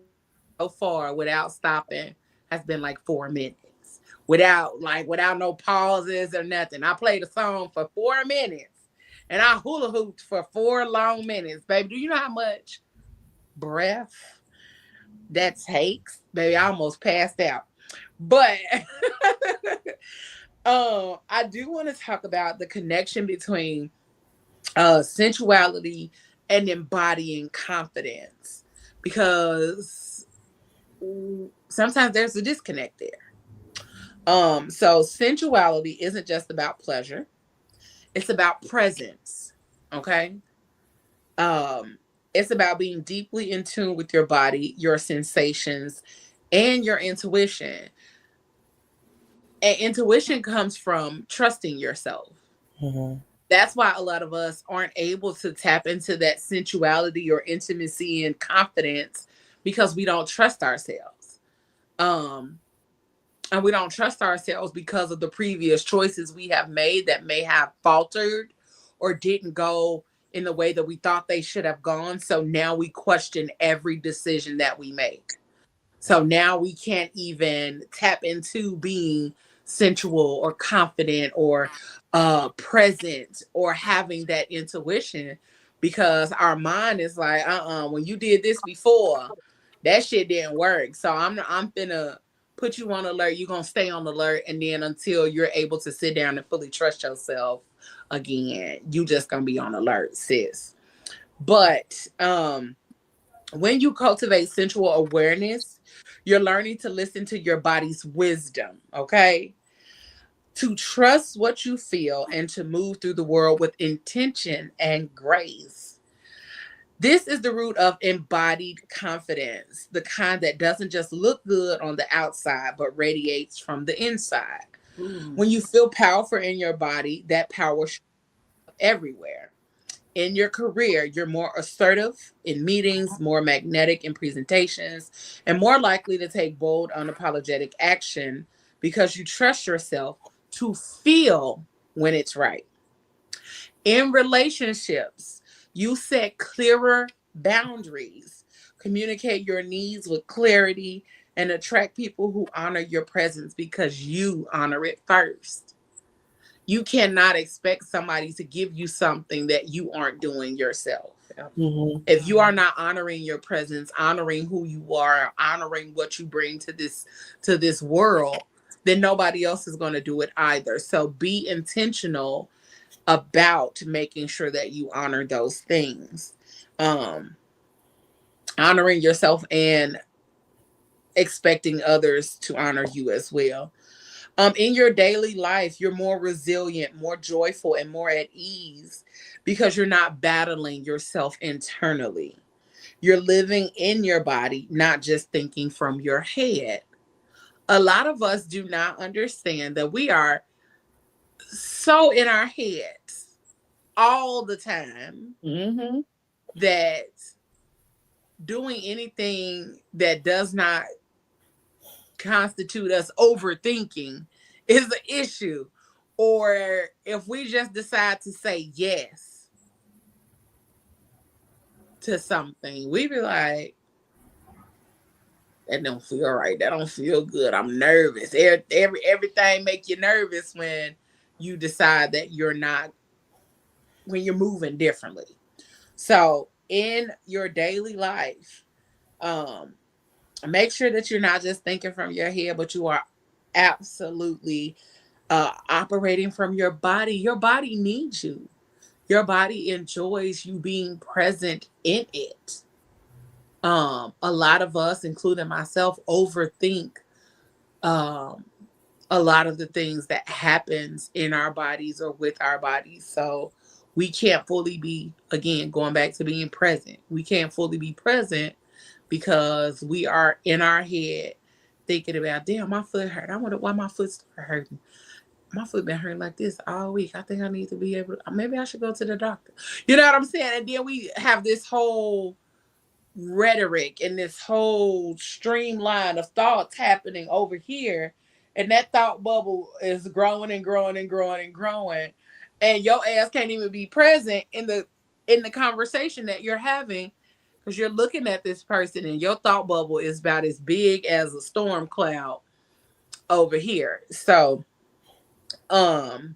so far without stopping has been like 4 minutes, without no pauses or nothing. I played a song for 4 minutes and I hula hooped for 4 long minutes, baby. Do you know how much breath that takes? Baby, I almost passed out. But I do want to talk about the connection between sensuality and embodying confidence, because sometimes there's a disconnect there. So sensuality isn't just about pleasure, it's about presence. Okay. Um, it's about being deeply in tune with your body, your sensations, and your intuition. And intuition comes from trusting yourself. Mm-hmm. That's why a lot of us aren't able to tap into that sensuality or intimacy and confidence, because we don't trust ourselves. Um, and we don't trust ourselves because of the previous choices we have made that may have faltered or didn't go in the way that we thought they should have gone. So now we question every decision that we make. So now we can't even tap into being sensual or confident or present or having that intuition, because our mind is like, when you did this before, that shit didn't work. So I'm finna put you on alert. You're gonna stay on alert, and then until you're able to sit down and fully trust yourself again, you just gonna be on alert, sis. But when you cultivate sensual awareness, you're learning to listen to your body's wisdom, okay? To trust what you feel and to move through the world with intention and grace. This is the root of embodied confidence, the kind that doesn't just look good on the outside, but radiates from the inside. Mm. When you feel powerful in your body, that power shows up everywhere. In your career, you're more assertive in meetings, more magnetic in presentations, and more likely to take bold, unapologetic action because you trust yourself to feel when it's right. In relationships, you set clearer boundaries, communicate your needs with clarity, and attract people who honor your presence because you honor it first. You cannot expect somebody to give you something that you aren't doing yourself. Mhm. If you are not honoring your presence, honoring who you are, honoring what you bring to this world, then nobody else is going to do it either. So be intentional about making sure that you honor those things. Um, honoring yourself and expecting others to honor you as well. In your daily life, you're more resilient, more joyful, and more at ease because you're not battling yourself internally. You're living in your body, not just thinking from your head. A lot of us do not understand that we are so in our heads all the time Mhm. that doing anything that does not constitute us overthinking is an issue. Or if we just decide to say yes to something, we be like, that don't feel right. That don't feel good. I'm nervous. Everything make you nervous when you decide that you're not when you're moving differently. So in your daily life, um, make sure that you're not just thinking from your head, but you are absolutely operating from your body. Your body needs you. Your body enjoys you being present in it. A lot of us, including myself, overthink um, a lot of the things that happens in our bodies or with our bodies. So we can't fully be, again, going back to being present. We can't fully be present because we are in our head thinking about, damn, my foot hurt. I wonder why my foot started hurting. My foot been hurting like this all week. I think I need to be able to, maybe I should go to the doctor. You know what I'm saying? And then we have this whole rhetoric and this whole streamline of thoughts happening over here. And that thought bubble is growing and growing and growing and growing. And your ass can't even be present in the conversation that you're having because you're looking at this person and your thought bubble is about as big as a storm cloud over here. So um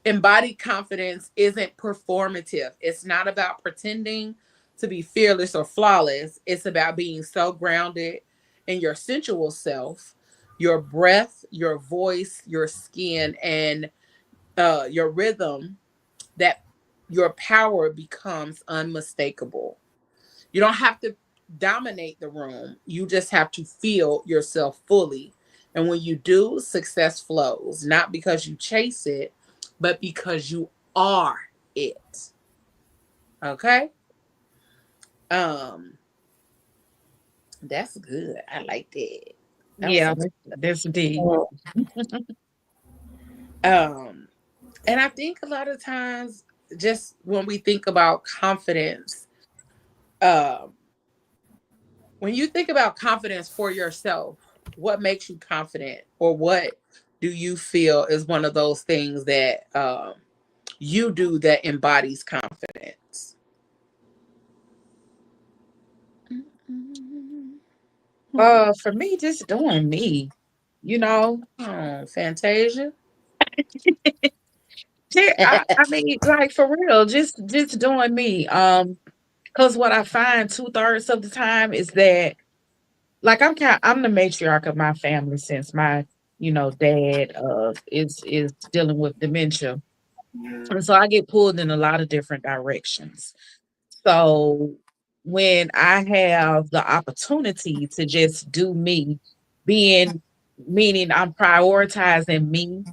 embodied confidence isn't performative. It's not about pretending to be fearless or flawless. It's about being so grounded in your sensual self, your breath, your voice, your skin, and your rhythm that your power becomes unmistakable. You don't have to dominate the room. You just have to feel yourself fully. And when you do, success flows, not because you chase it, but because you are it. Okay? Um, that's good. I like that. That was Yeah, some that's deep. um and I think a lot of times just when we think about confidence, um when you think about confidence for yourself, what makes you confident, or what do you feel is one of those things that you do that embodies confidence? For me, just doing me, you know. Oh, Fantasia. I mean, like for real, just doing me. Because what I find 2/3 of the time is that, like, I'm the matriarch of my family since my dad is dealing with dementia, and so I get pulled in a lot of different directions. So when I have the opportunity to just do me, being meaning I'm prioritizing me,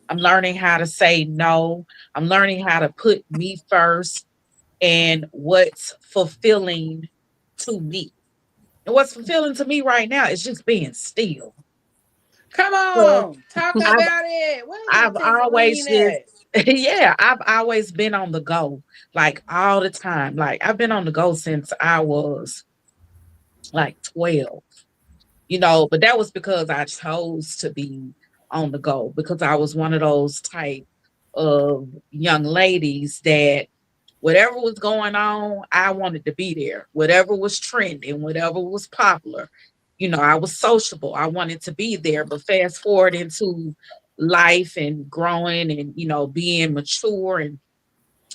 I'm learning how to say no, I'm learning how to put me first and what's fulfilling to me. And what's fulfilling to me right now is just being still. Come So on, talk I've about it. Where's my I've always tangerine just at? yeah, I've always been on the go, like all the time. Like I've been on the go since I was like 12, but that was because I chose to be on the go because I was one of those type of young ladies that whatever was going on, I wanted to be there. Whatever was trending, whatever was popular, I was sociable. I wanted to be there. But fast forward into life and growing and, being mature and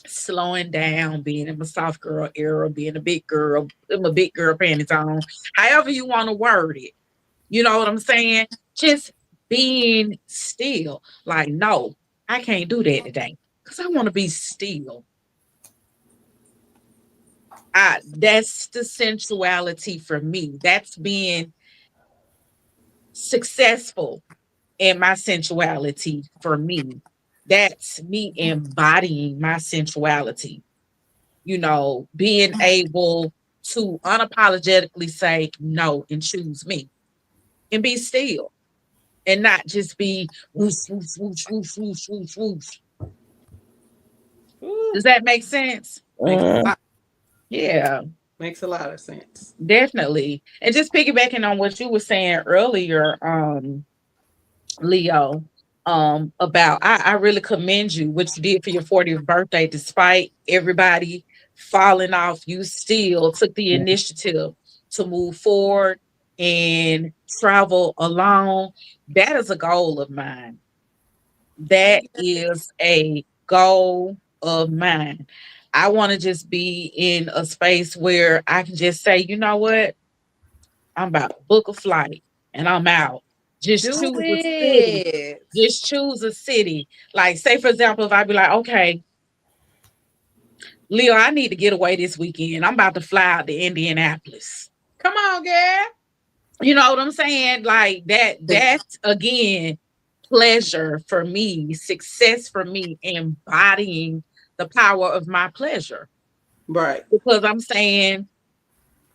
slowing down, being in my soft girl era, being a big girl, I'm a big girl panties on, however you want to word it. You know what I'm saying? Just being still. Like, no, I can't do that today because I want to be still. That's the sensuality for me. That's being successful in my sensuality for me. That's me embodying my sensuality, being able to unapologetically say no and choose me and be still and not just be whoosh, whoosh, whoosh, whoosh, whoosh, whoosh, whoosh. Ooh, Does that make sense? Makes a lot. Yeah. Makes a lot of sense. Definitely. And just piggybacking on what you were saying earlier, Leo, about I really commend you what you did for your 40th birthday, despite everybody falling off, you still took the initiative to move forward and travel alone. That is a goal of mine. That is a goal of mine. I want to just be in a space where I can just say, you know what? I'm about to book a flight and I'm out. Just do choose a city. it. Just choose a city. Like, say, for example, if I be like, okay, Leo, I need to get away this weekend. I'm about to fly out to Indianapolis. Come on, girl. You know what I'm saying? Like that's again pleasure for me, success for me, embodying the power of my pleasure. Right. Because I'm saying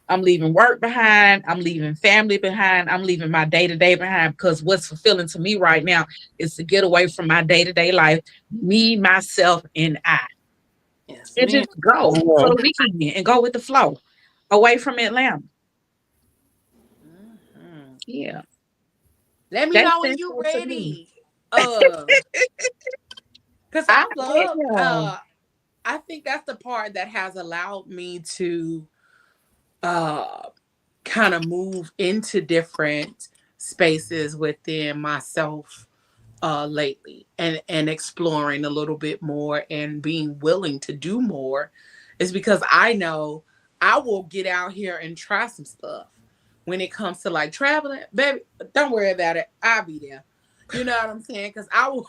I'm leaving work behind. I'm leaving family behind. I'm leaving my day to day behind because what's fulfilling to me right now is to get away from my day to day life, me, myself, and I, Yes, and ma'am. just go for the weekend and go with the flow away from Atlanta. Mhm. Yeah, Let me that's know when you sensual to me. ready. Cause I I love am. I think that's the part that has allowed me to uh kind of move into different spaces within myself lately and exploring a little bit more and being willing to do more is because I know I will get out here and try some stuff when it comes to like traveling. Baby, don't worry about it. I'll be there. You know what I'm saying? Because I will.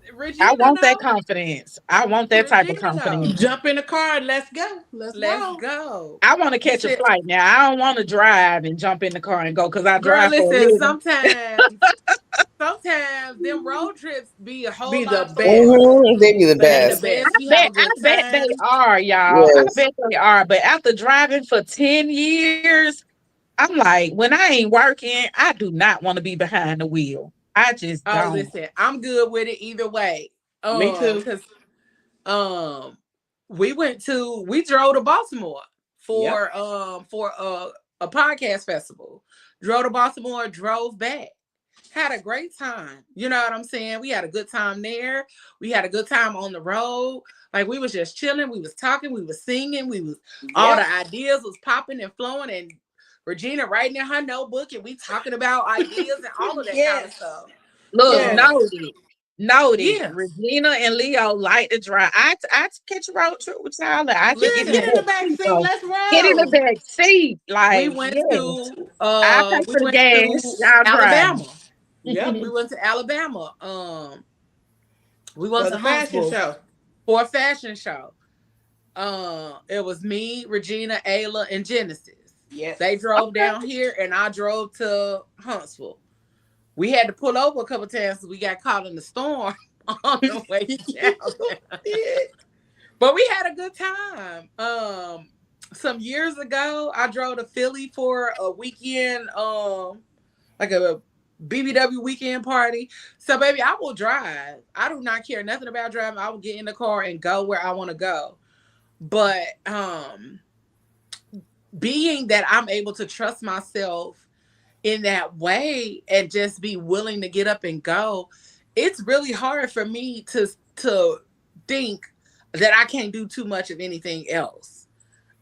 I Regina want that know. confidence. I want that type of Regina know. confidence. Jump in the car and let's go. Let's Let's roll. go. I want to catch a Listen, flight now. I don't want to drive and jump in the car and go because I girl, drive for a listen, living. sometimes them road trips be a whole Be the lot fun. best. They be the They be the best. best. We have Bet a I good bet they time. are, y'all. I Yes. bet they are. But after driving for 10 years, I'm like, when I ain't working, I do not want to be behind the wheel. I just Oh, don't. listen, I'm good with it either way. Me too. Cause um we drove to Baltimore Yep. for a podcast festival. Drove to Baltimore, drove back. Had a great time. You know what I'm saying? We had a good time there. We had a good time on the road. Like we was just chilling, we was talking, we was singing, we was all Yep. the ideas was popping and flowing, and Regina writing in her notebook and we talking about ideas and all of that kind of Yes. stuff. Look, Yes. Um, noted. Noted. yeah. Regina and Leo like to drive. I catch a road trip with y'all. Like, I just Yeah, get in the get in the Listen, back back seat. seat. So Let's get in the roll. back seat. we Like, went yes. to I pay for the gas. Y'all drive. Alabama. Yep. We went to Alabama. We went For to the fashion Huntsville show. for a fashion show. It was me, Regina, Ayla, and Genesis. Yes. They drove Okay. down here, and I drove to Huntsville. We had to pull over a couple times because we got caught in the storm on the way down there. But we had a good time. Some years ago, I drove to Philly for a weekend, like a BBW weekend party. So baby, I will drive. I do not care nothing about driving. I will get in the car and go where I want to go. But being that I'm able to trust myself in that way and just be willing to get up and go, it's really hard for me to think that I can't do too much of anything else.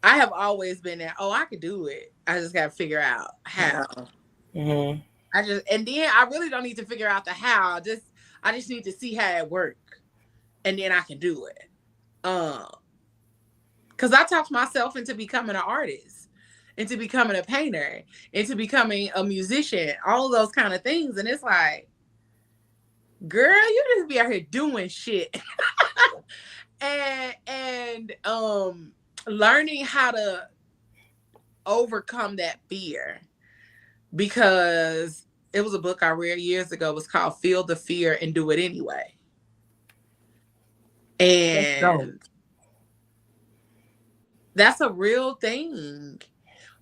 I have always been that, oh, I could do it. I just got to figure out how. Mm-hmm. And then I really don't need to figure out the how. I just need to see how it works, and then I can do it. Because I talked myself into becoming an artist, into becoming a painter, into becoming a musician, all of those kind of things. And it's like, girl, you just be out here doing shit. and learning how to overcome that fear, because it was a book I read years ago. It was called Feel the Fear and Do It Anyway. And that's a real thing.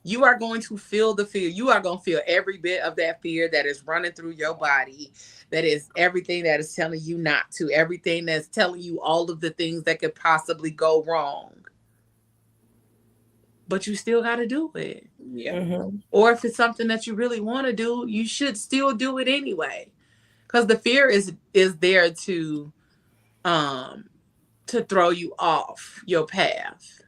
You are going to feel the fear. You are going to feel every bit of that fear that is running through your body. That is everything that is telling you not to, everything that's telling you all of the things that could possibly go wrong. But you still got to do it. Yeah. Mm-hmm. Or if it's something that you really want to do, you should still do it anyway. Because the fear is there to throw you off your path.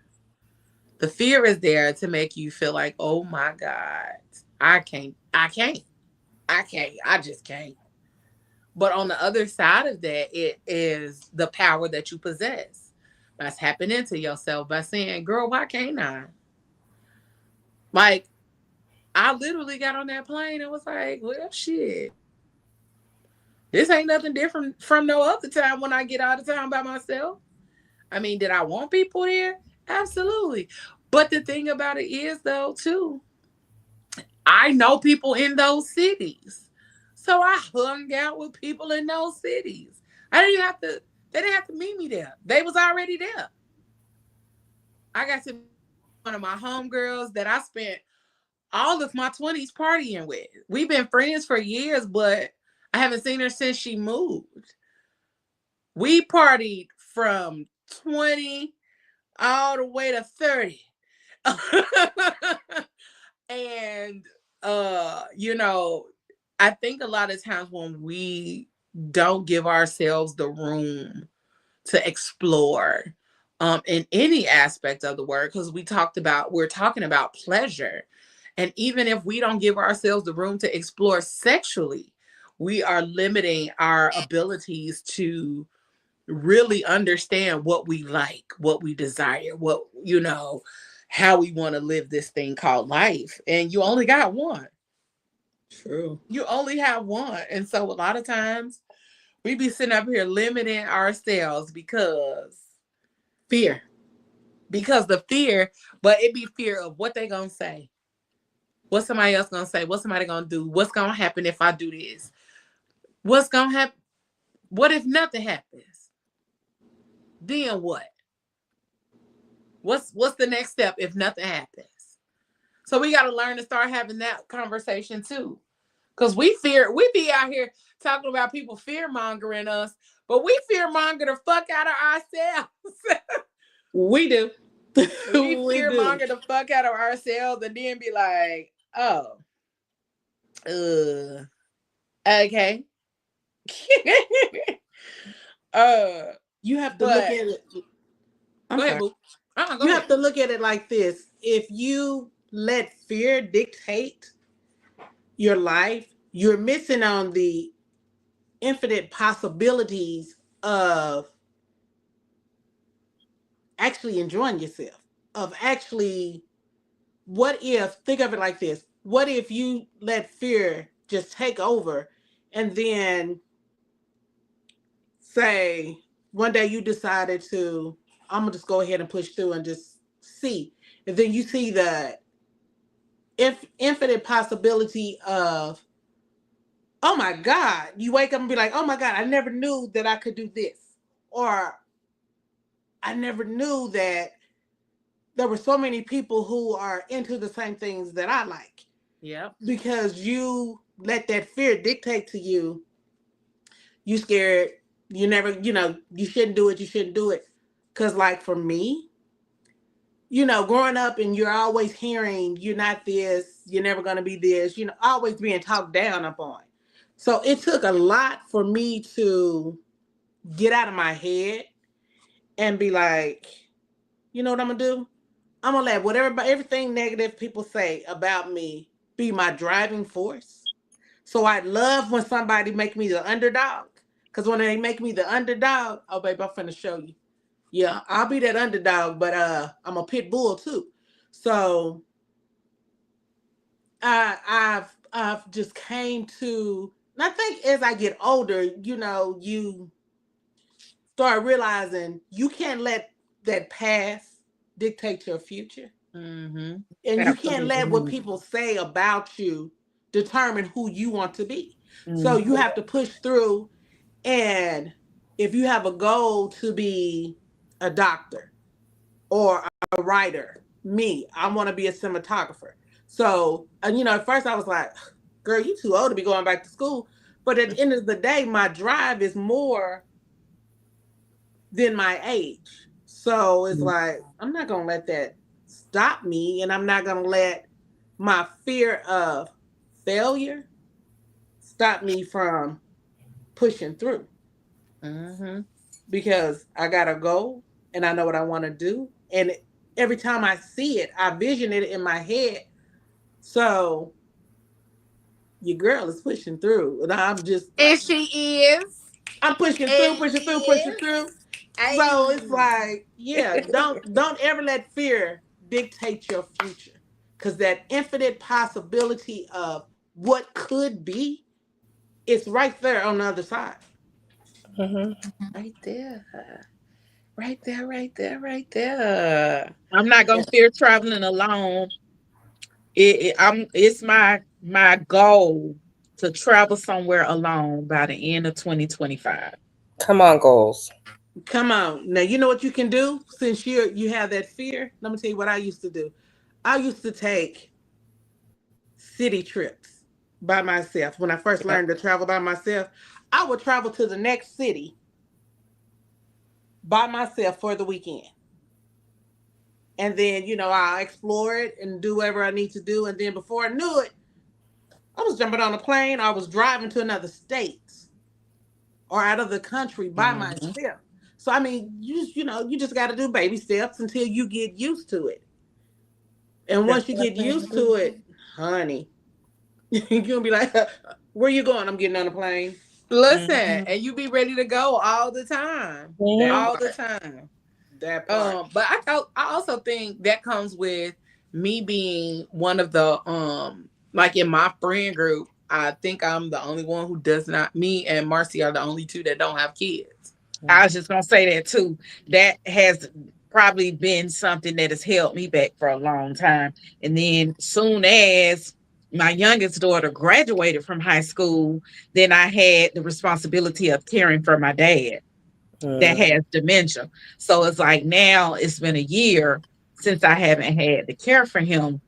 The fear is there to make you feel like, oh my God, I just can't. But on the other side of that, it is the power that you possess by tapping into yourself, by saying, girl, why can't I? Like, I literally got on that plane and was like, well, shit. This ain't nothing different from no other time when I get out of town by myself. I mean, did I want people there? Absolutely. But the thing about it is, though, too, I know people in those cities. So I hung out with people in those cities. They didn't have to meet me there. They was already there. I got to meet one of my homegirls that I spent all of my 20s partying with. We've been friends for years, but I haven't seen her since she moved. We partied from 20 all the way to 30. And I think a lot of times when we don't give ourselves the room to explore in any aspect of the word, because we're talking about pleasure. And even if we don't give ourselves the room to explore sexually, we are limiting our abilities to really understand what we like, what we desire, how we want to live this thing called life. And you only got one. True. You only have one. And so a lot of times we be sitting up here limiting ourselves because Fear. the fear, but it be fear of what they gonna say. What somebody else gonna say, what somebody gonna do, what's gonna happen if I do this? What's gonna happen? What if nothing happens? Then what? What's the next step if nothing happens? So we gotta learn to start having that conversation too. Because we be out here talking about people fear mongering us, but we fear monger the fuck out of ourselves. We do. We fear monger the fuck out of ourselves and then be like, oh, okay. You have to look at it. Go ahead, boo. You have to look at it like this. If you let fear dictate your life, you're missing on the infinite possibilities of actually enjoying yourself, of actually, think of it like this. What if you let fear just take over and then say one day you decided to, I'm going to just go ahead and push through and just see. And then you see the infinite possibility of, oh my God, you wake up and be like, oh my God, I never knew that I could do this. Or I never knew that there were so many people who are into the same things that I like. Yeah. Because you let that fear dictate to you, you scared, you never, you shouldn't do it, you shouldn't do it. Because, like, for me, growing up and you're always hearing, you're not this, you're never going to be this, always being talked down upon. So it took a lot for me to get out of my head and be like, you know what I'm going to do? I'm going to let everything negative people say about me be my driving force. So I love when somebody make me the underdog. Because when they make me the underdog, oh, babe, I'm finna show you. Yeah, I'll be that underdog, but I'm a pit bull too. So I've just came to, and I think as I get older, you start realizing you can't let that past dictate your future. Mm-hmm. And you can't let what Absolutely. people say about you determine who you want to be. So Mhm. you have to push through. And if you have a goal to be a doctor or a writer, I want to be a cinematographer. So, at first I was like, girl, you too old to be going back to school. But at the end of the day, my drive is more than my age. So it's like, I'm not going to let that stop me. And I'm not going to let my fear of failure stop me from pushing through. Mm-hmm. Because I got a goal and I know what I want to do. And every time I see it, I vision it in my head. So your girl is pushing through. And I'm just And like, she is. I'm pushing through, And pushing she through, pushing is. through. So Hey. it's like, yeah, don't ever let fear dictate your future. Cause that infinite possibility of what could be, it's right there on the other side. Mm-hmm. Right there. Right there, right there, right there. I'm not gonna fear traveling alone. It's my goal to travel somewhere alone by the end of 2025. Come on, goals. Come on. Now you know what you can do since you have that fear? Let me tell you what I used to do. I used to take city trips by myself. When I first Yep. learned to travel by myself, I would travel to the next city by myself for the weekend. And then, I'll explore it and do whatever I need to do. And then before I knew it, I was jumping on a plane. I was driving to another state or out of the country by Mm-hmm. myself. So I mean, you just got to do baby steps until you get used to it. And That's once you what I get plan to used do. to it, honey, you're gonna be like, "Where you going?" I'm getting on a plane. Listen, Mhm. and you be ready to go all the time. That Mm-hmm. All the part. time. That part. But I also think that comes with me being one of the like in my friend group, I think I'm the only one who does not, me and Marcy are the only two that don't have kids. I was just gonna say that too. That has probably been something that has held me back for a long time. And then soon as my youngest daughter graduated from high school, then I had the responsibility of caring for my dad that Mm-hmm. has dementia. So it's like now it's been a year since I haven't had to care for him,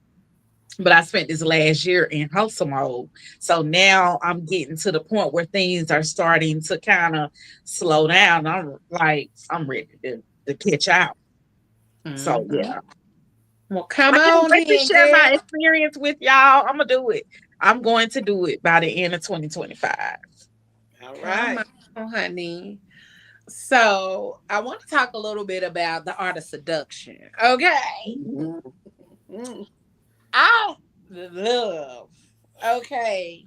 but I spent this last year in hustle mode. So now I'm getting to the point where things are starting to kind of slow down. I'm like, I'm ready to catch out. So Mm-hmm. yeah. Well, I come can't on wait to then, share girl. my experience with y'all. I'm gonna do it. I'm going to do it by the end of 2025. All Come right. on, honey. So I want to talk a little bit about the art of seduction. Okay. Mm. I love. Okay.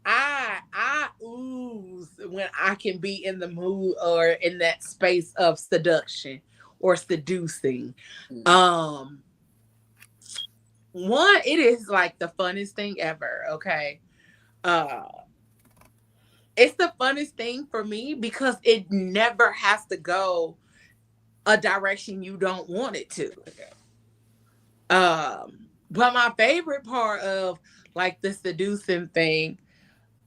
I ooze when I can be in the mood or in that space of seduction or seducing. Um One, it is like the funnest thing ever, okay? Uh it's the funnest thing for me because it never has to go a direction you don't want it to. But my favorite part of like the seducing thing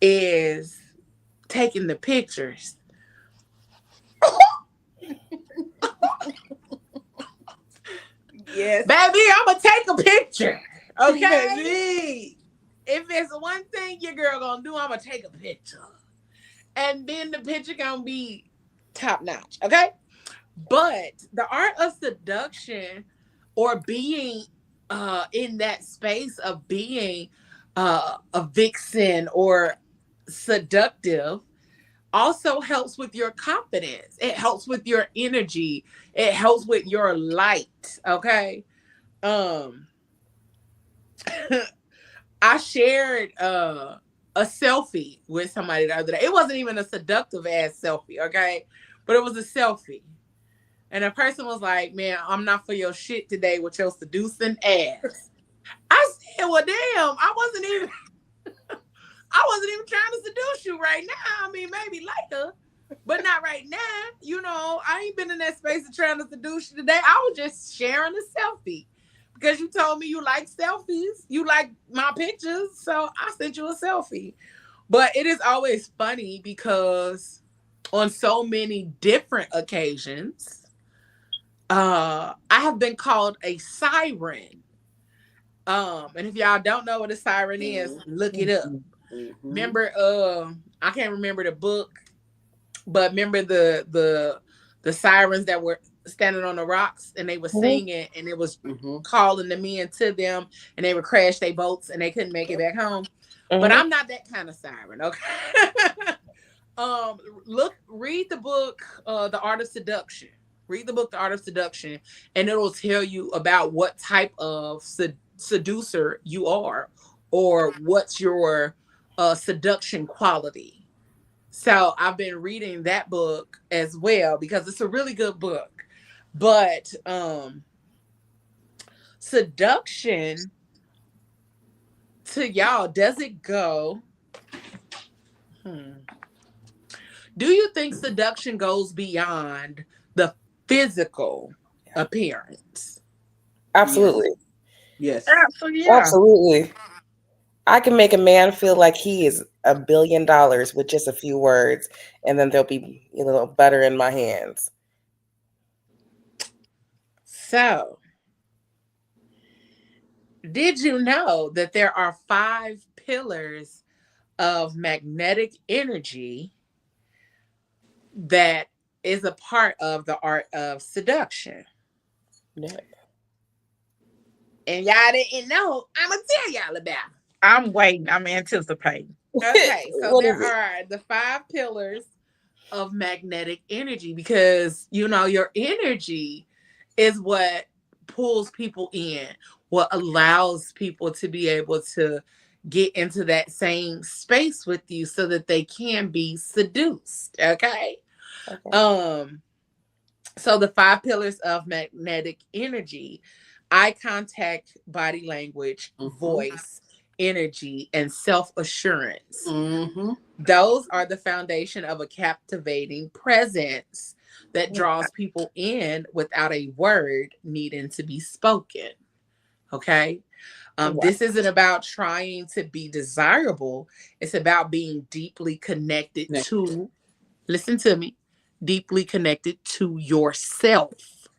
is taking the pictures. Yes, Baby, I'm gonna take a picture. Okay? baby. if it's one thing your girl gonna do, I'm gonna take a picture. And then the picture gonna be top notch. Okay. But the art of seduction or being in that space of being a vixen or seductive also helps with your confidence. It helps with your energy. It helps with your light. Okay. Um I shared a selfie with somebody the other day. It wasn't even a seductive ass selfie, okay? But it was a selfie. And a person was like, "Man, I'm not for your shit today with your seducing ass." I said, "Well, damn, I wasn't even trying to seduce you right now. I mean, maybe later, but not right now. You know, I ain't been in that space of trying to seduce you today. I was just sharing a selfie because you told me you like selfies. You like my pictures. So I sent you a selfie." But it is always funny because on so many different occasions, I have been called a siren. And if y'all don't know what a siren is, look it up. Remember, I can't remember the book, but remember the sirens that were standing on the rocks and they were singing and it was calling the men to them and they would crash their boats and they couldn't make it back home. But I'm not that kind of siren, okay? Read the book, The Art of Seduction. Read the book, The Art of Seduction, and it'll tell you about what type of seducer you are or what's your seduction quality. So I've been reading that book as well because it's a really good book. But seduction to y'all, does it go? Do you think seduction goes beyond the physical appearance? Absolutely. Yes. Absolutely. Absolutely. I can make a man feel like he is $1 billion with just a few words, and then there'll be a little butter in my hands. So, did you know that there are 5 pillars of magnetic energy that is a part of the art of seduction? Yeah. And y'all didn't know, I'm going to tell y'all about it. I'm waiting. I'm anticipating. Okay, so there are the 5 pillars of magnetic energy because, you know, your energy is what pulls people in, what allows people to be able to get into that same space with you so that they can be seduced. Okay. So the 5 pillars of magnetic energy: eye contact, body language, voice, energy, and self-assurance. Those are the foundation of a captivating presence that draws people in without a word needing to be spoken. Okay. This isn't about trying to be desirable. It's about being deeply connected to, listen to me, deeply connected to yourself.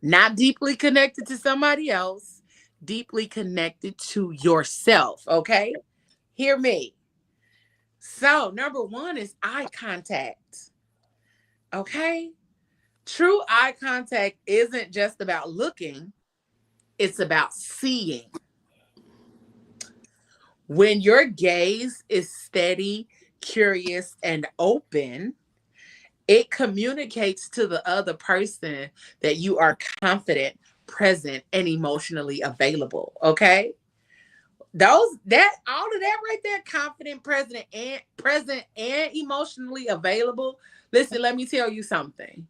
Not deeply connected to somebody else, deeply connected to yourself. Okay. Hear me. So, number 1 is eye contact. Okay. True eye contact isn't just about looking, it's about seeing. When your gaze is steady, curious, and open, it communicates to the other person that you are confident, present, and emotionally available. Okay. All of that right there, confident, present and emotionally available. Listen, let me tell you something.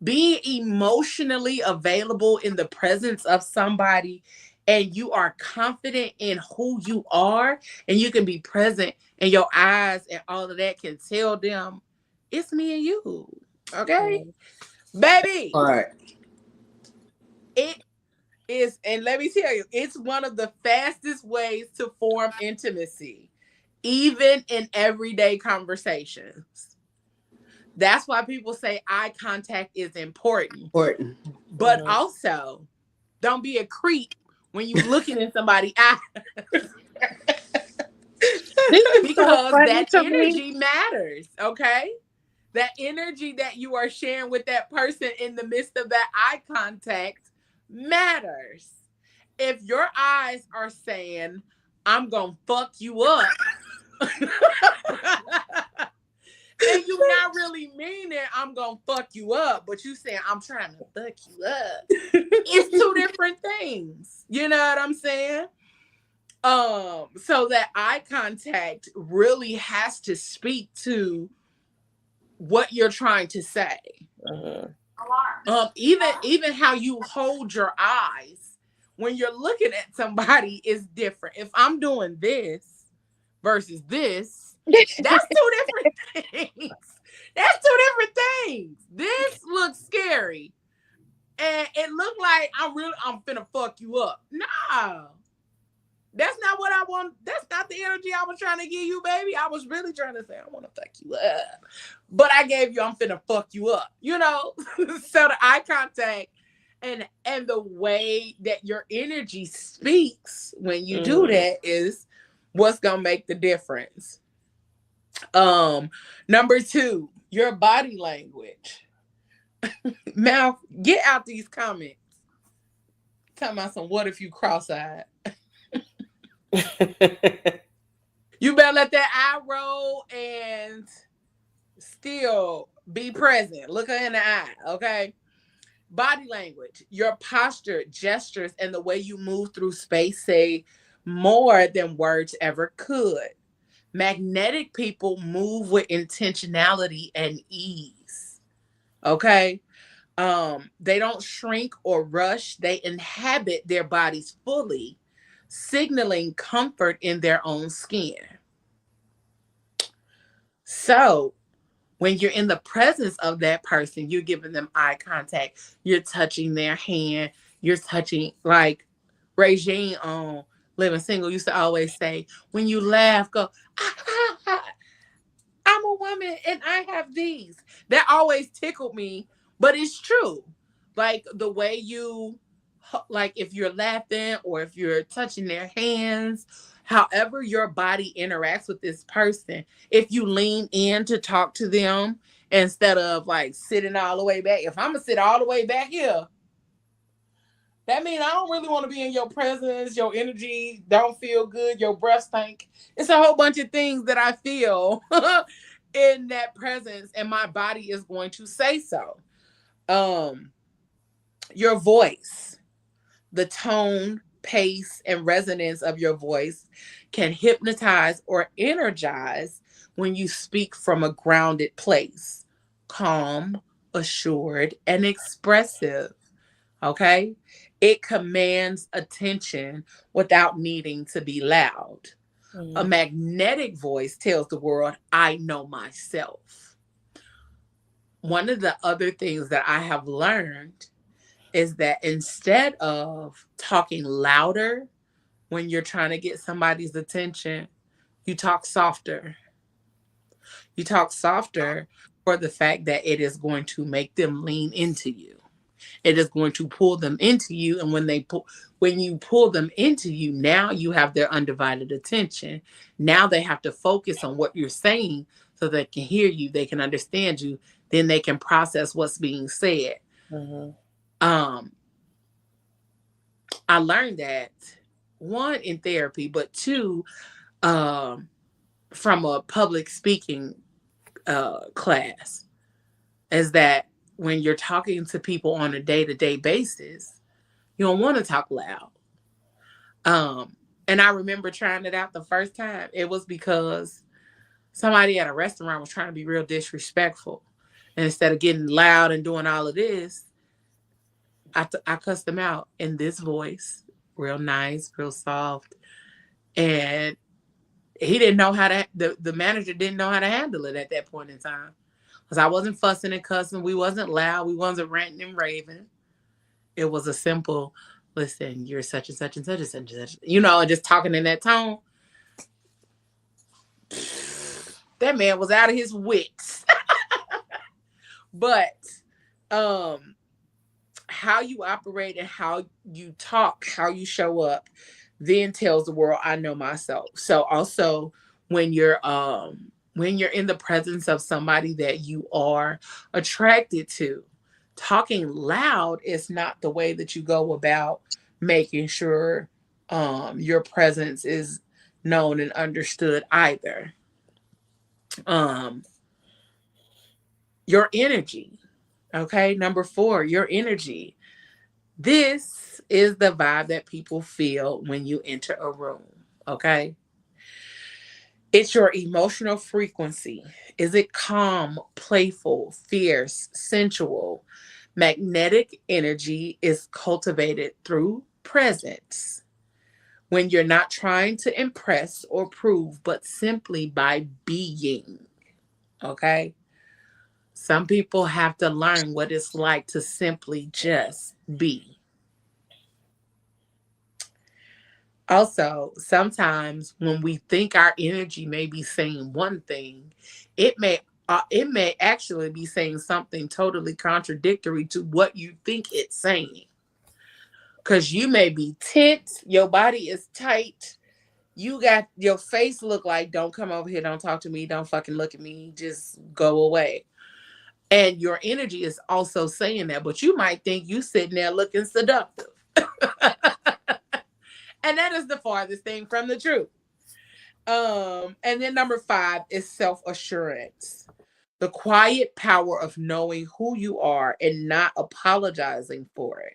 Being emotionally available in the presence of somebody and you are confident in who you are and you can be present and your eyes and all of that can tell them it's me and you. Okay. Baby. All right. It is, and let me tell you, it's one of the fastest ways to form intimacy, even in everyday conversations. That's why people say eye contact is important. But also, don't be a creep when you looking in somebody's eyes. This is so Because funny that to me. energy matters, okay? That energy that you are sharing with that person in the midst of that eye contact matters. If your eyes are saying, I'm gonna fuck you up, and you not really meaning I'm gonna fuck you up, but you saying I'm trying to fuck you up, it's two different things. You know what I'm saying? So that eye contact really has to speak to what you're trying to say. Even how you hold your eyes when you're looking at somebody is different. If I'm doing this versus this, that's two different things. That's two different things. This looks scary, and it looked like I'm finna fuck you up. No. That's not what I want. That's not the energy I was trying to give you, baby. I was really trying to say, I want to fuck you up. But I gave you, I'm finna fuck you up, you know? So the eye contact and the way that your energy speaks when you do that is what's going to make the difference. Number 2, your body language. Mouth, get out these comments. Talking about some, what if you cross-eyed? You better let that eye roll and still be present. Look her in the eye, okay? Body language, your posture, gestures, and the way you move through space say more than words ever could. Magnetic people move with intentionality and ease, okay? They don't shrink or rush. They inhabit their bodies fully, signaling comfort in their own skin. So when you're in the presence of that person, you're giving them eye contact, you're touching their hand, you're touching, like Regine on Living Single used to always say, when you laugh, go, I'm a woman and I have these. That always tickled me, but it's true. Like the way you, like if you're laughing or if you're touching their hands, however your body interacts with this person, if you lean in to talk to them instead of like sitting all the way back. If I'm gonna sit all the way back here, that means I don't really want to be in your presence. Your energy don't feel good. Your breath stink. It's a whole bunch of things that I feel in that presence, and my body is going to say so. Your voice, the tone, pace, and resonance of your voice can hypnotize or energize when you speak from a grounded place, calm, assured, and expressive. Okay? It commands attention without needing to be loud. A magnetic voice tells the world, I know myself. One of the other things that I have learned is that instead of talking louder when you're trying to get somebody's attention, you talk softer. You talk softer for the fact that it is going to make them lean into you. It is going to pull them into you, and when you pull them into you, now you have their undivided attention. Now they have to focus on what you're saying so they can hear you, they can understand you, then they can process what's being said. I learned that, one, in therapy, but two, from a public speaking class, is that when you're talking to people on a day-to-day basis, you don't want to talk loud. And I remember trying it out the first time. It was because somebody at a restaurant was trying to be real disrespectful. And instead of getting loud and doing all of this, I cussed them out in this voice, real nice, real soft. And he didn't know how to, the manager didn't know how to handle it at that point in time. Because I wasn't fussing and cussing. We wasn't loud. We wasn't ranting and raving. It was a simple, listen, you're such and such and such and such and such. You know, just talking in that tone. That man was out of his wits. But how you operate and how you talk, how you show up, then tells the world I know myself. So also when you're in the presence of somebody that you are attracted to, talking loud is not the way that you go about making sure your presence is known and understood either. Um your energy. Okay, number 4, your energy. This is the vibe that people feel when you enter a room. Okay. It's your emotional frequency. Is it calm, playful, fierce, sensual? Magnetic energy is cultivated through presence when you're not trying to impress or prove, but simply by being. Okay. Some people have to learn what it's like to simply just be. Also, sometimes when we think our energy may be saying one thing, it may actually be saying something totally contradictory to what you think it's saying. Cause you may be tense, your body is tight, you got your face look like don't come over here, don't talk to me, don't fucking look at me, just go away. And your energy is also saying that, but you might think you sitting there looking seductive. And that is the farthest thing from the truth. And then number 5 is self-assurance. The quiet power of knowing who you are and not apologizing for it.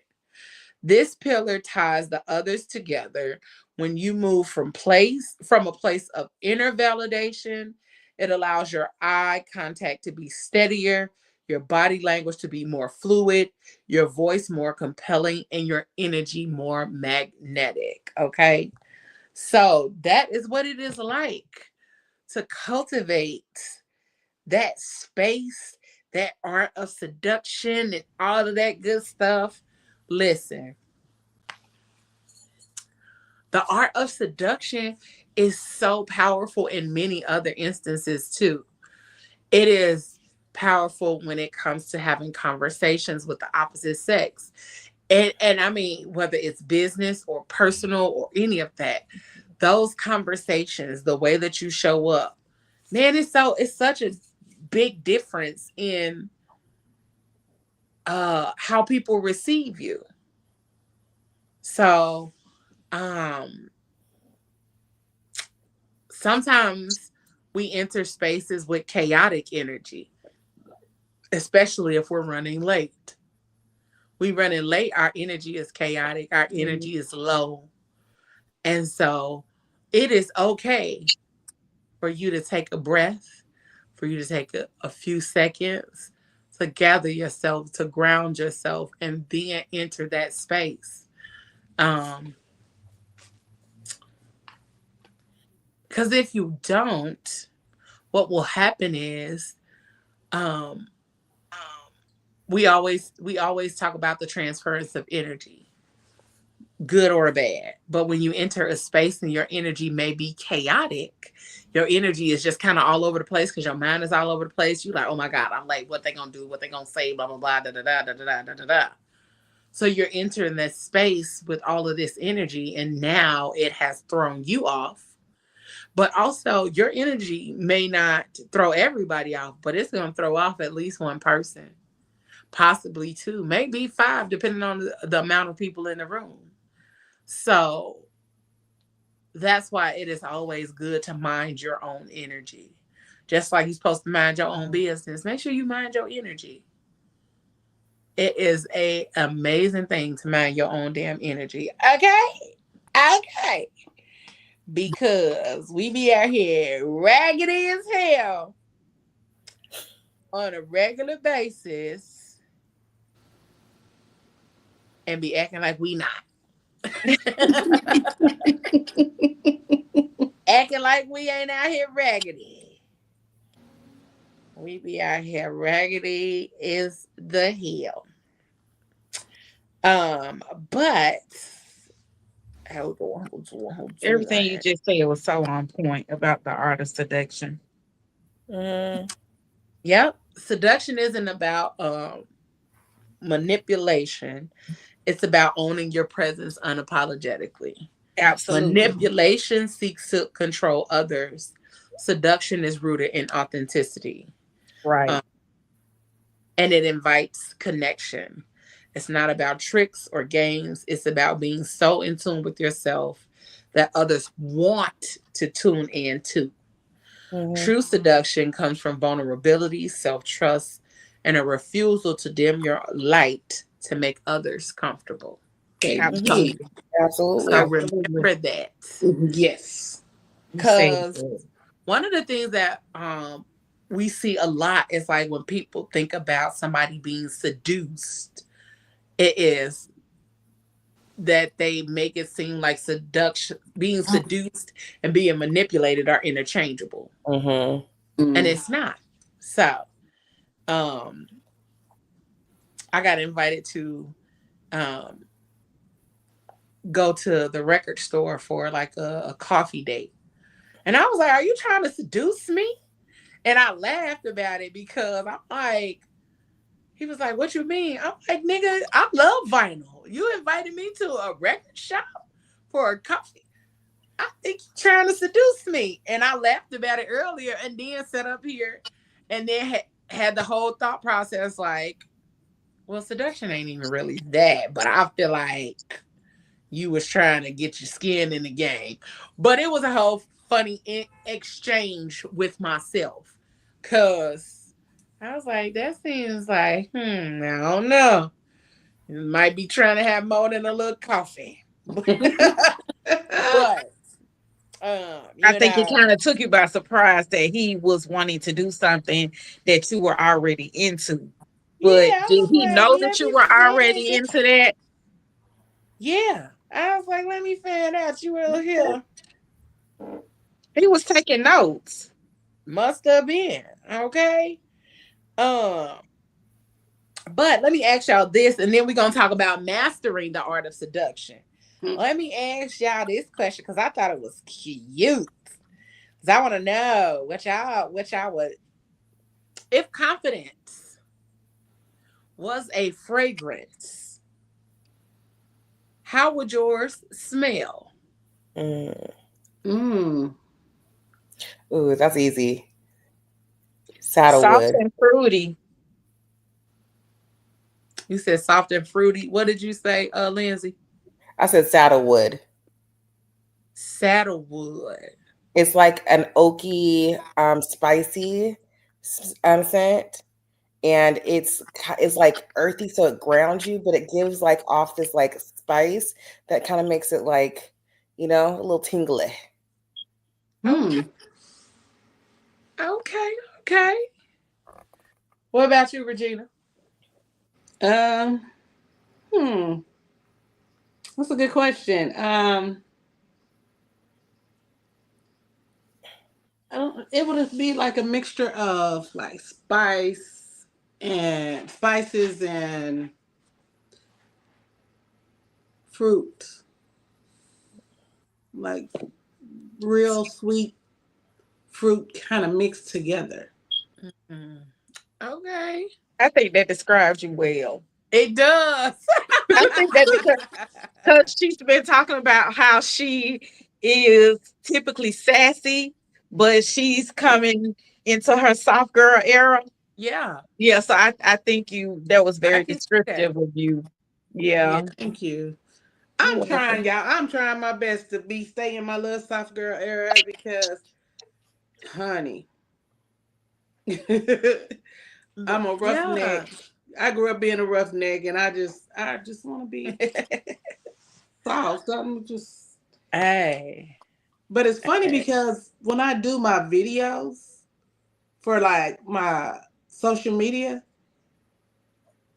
This pillar ties the others together when you move from a place of inner validation. It allows your eye contact to be steadier, your body language to be more fluid, your voice more compelling, and your energy more magnetic. Okay. So that is what it is like to cultivate that space, that art of seduction, and all of that good stuff. Listen, the art of seduction is so powerful in many other instances too. It is powerful when it comes to having conversations with the opposite sex. And I mean, whether it's business or personal or any of that, those conversations, the way that you show up, man, it's such a big difference in how people receive you. So um sometimes we enter spaces with chaotic energy, especially if we're running late. We running late, our energy is chaotic, our energy is low. And so it is okay for you to take a breath, for you to take a few seconds to gather yourself, to ground yourself, and then enter that space. Um, because if you don't, what will happen is um, we always talk about the transference of energy, good or bad. But when you enter a space and your energy may be chaotic, your energy is just kind of all over the place because your mind is all over the place. You're like, oh my God, I'm late. What they gonna do? What they gonna say? Blah blah blah. Da da da da da da da da. So you're entering that space with all of this energy, and now it has thrown you off. But also, your energy may not throw everybody off, but it's gonna throw off at least one person, possibly two, maybe five, depending on the amount of people in the room. So that's why it is always good to mind your own energy. Just like you're supposed to mind your own business, make sure you mind your energy. It is a amazing thing to mind your own damn energy. Okay? Okay. Because we be out here raggedy as hell on a regular basis and be acting like we not. Acting like we ain't out here raggedy. We be out here raggedy is the hell. But Everything you just said was so on point about the art of seduction. Mm. Yep. Seduction isn't about manipulation, it's about owning your presence unapologetically. Absolutely. Manipulation seeks to control others. Seduction is rooted in authenticity. Right. Um, and it invites connection. It's not about tricks or games. It's about being so in tune with yourself that others want to tune in too. Mm-hmm. True seduction comes from vulnerability, self trust, and a refusal to dim your light to make others comfortable. Absolutely. Baby. So Absolutely. Absolutely. remember that. Yes. You said Because that. one of the things that we see a lot is like when people think about somebody being seduced, it is that they make it seem like seduction, being seduced and being manipulated are interchangeable. Mm-hmm. And it's not. So um I got invited to um go to the record store for like a coffee date. And I was like, are you trying to seduce me? And I laughed about it because I'm like, he was like, what you mean? I'm like, nigga, I love vinyl. You invited me to a record shop for a coffee. I think you're trying to seduce me. And I laughed about it earlier and then sat up here and then had the whole thought process like, well, seduction ain't even really that, but I feel like you was trying to get your skin in the game. But it was a whole funny exchange with myself. Cause I was like, that seems like, I don't know. You might be trying to have more than a little coffee. But I you think it know, kind of took you by surprise that he was wanting to do something that you were already into. But yeah, I did was he like, know that let you me were already finish. into that? Yeah. I was like, let me find out you were here. He was taking notes. Must have been. Okay. Um, but let me ask y'all this, and then we're gonna talk about mastering the art of seduction. Let me ask y'all this question because I thought it was cute. Because I want to know what y'all would, if confidence was a fragrance, how would yours smell? Mm. Mm. Ooh, that's easy. Soft Saddlewood. and fruity. You said soft and fruity. What did you say, Lindsay? I said saddlewood. Saddlewood. It's like an oaky, spicy scent, and it's like earthy, so it grounds you, but it gives like off this like spice that kind of makes it like, a little tingly. Okay. Hmm. Okay. Okay. What about you, Regina? Um. Hmm. That's a good question. It would be like a mixture of like spices and fruit, like real sweet fruit kind of mixed together. Mm. Okay. I think that describes you well. It does. I think that because she's been talking about how she is typically sassy, but she's coming into her soft girl era. Yeah, Yeah, so I think that was I very can see that. descriptive of you. Yeah. Yeah. Thank you. You're I'm welcome. trying, y'all. I'm trying my best to stay in my little soft girl era because, honey, I'm a Yeah. roughneck. I grew up being a roughneck, and I just want to be soft. Something just. Hey. But it's funny Hey. because when I do my videos for like my social media,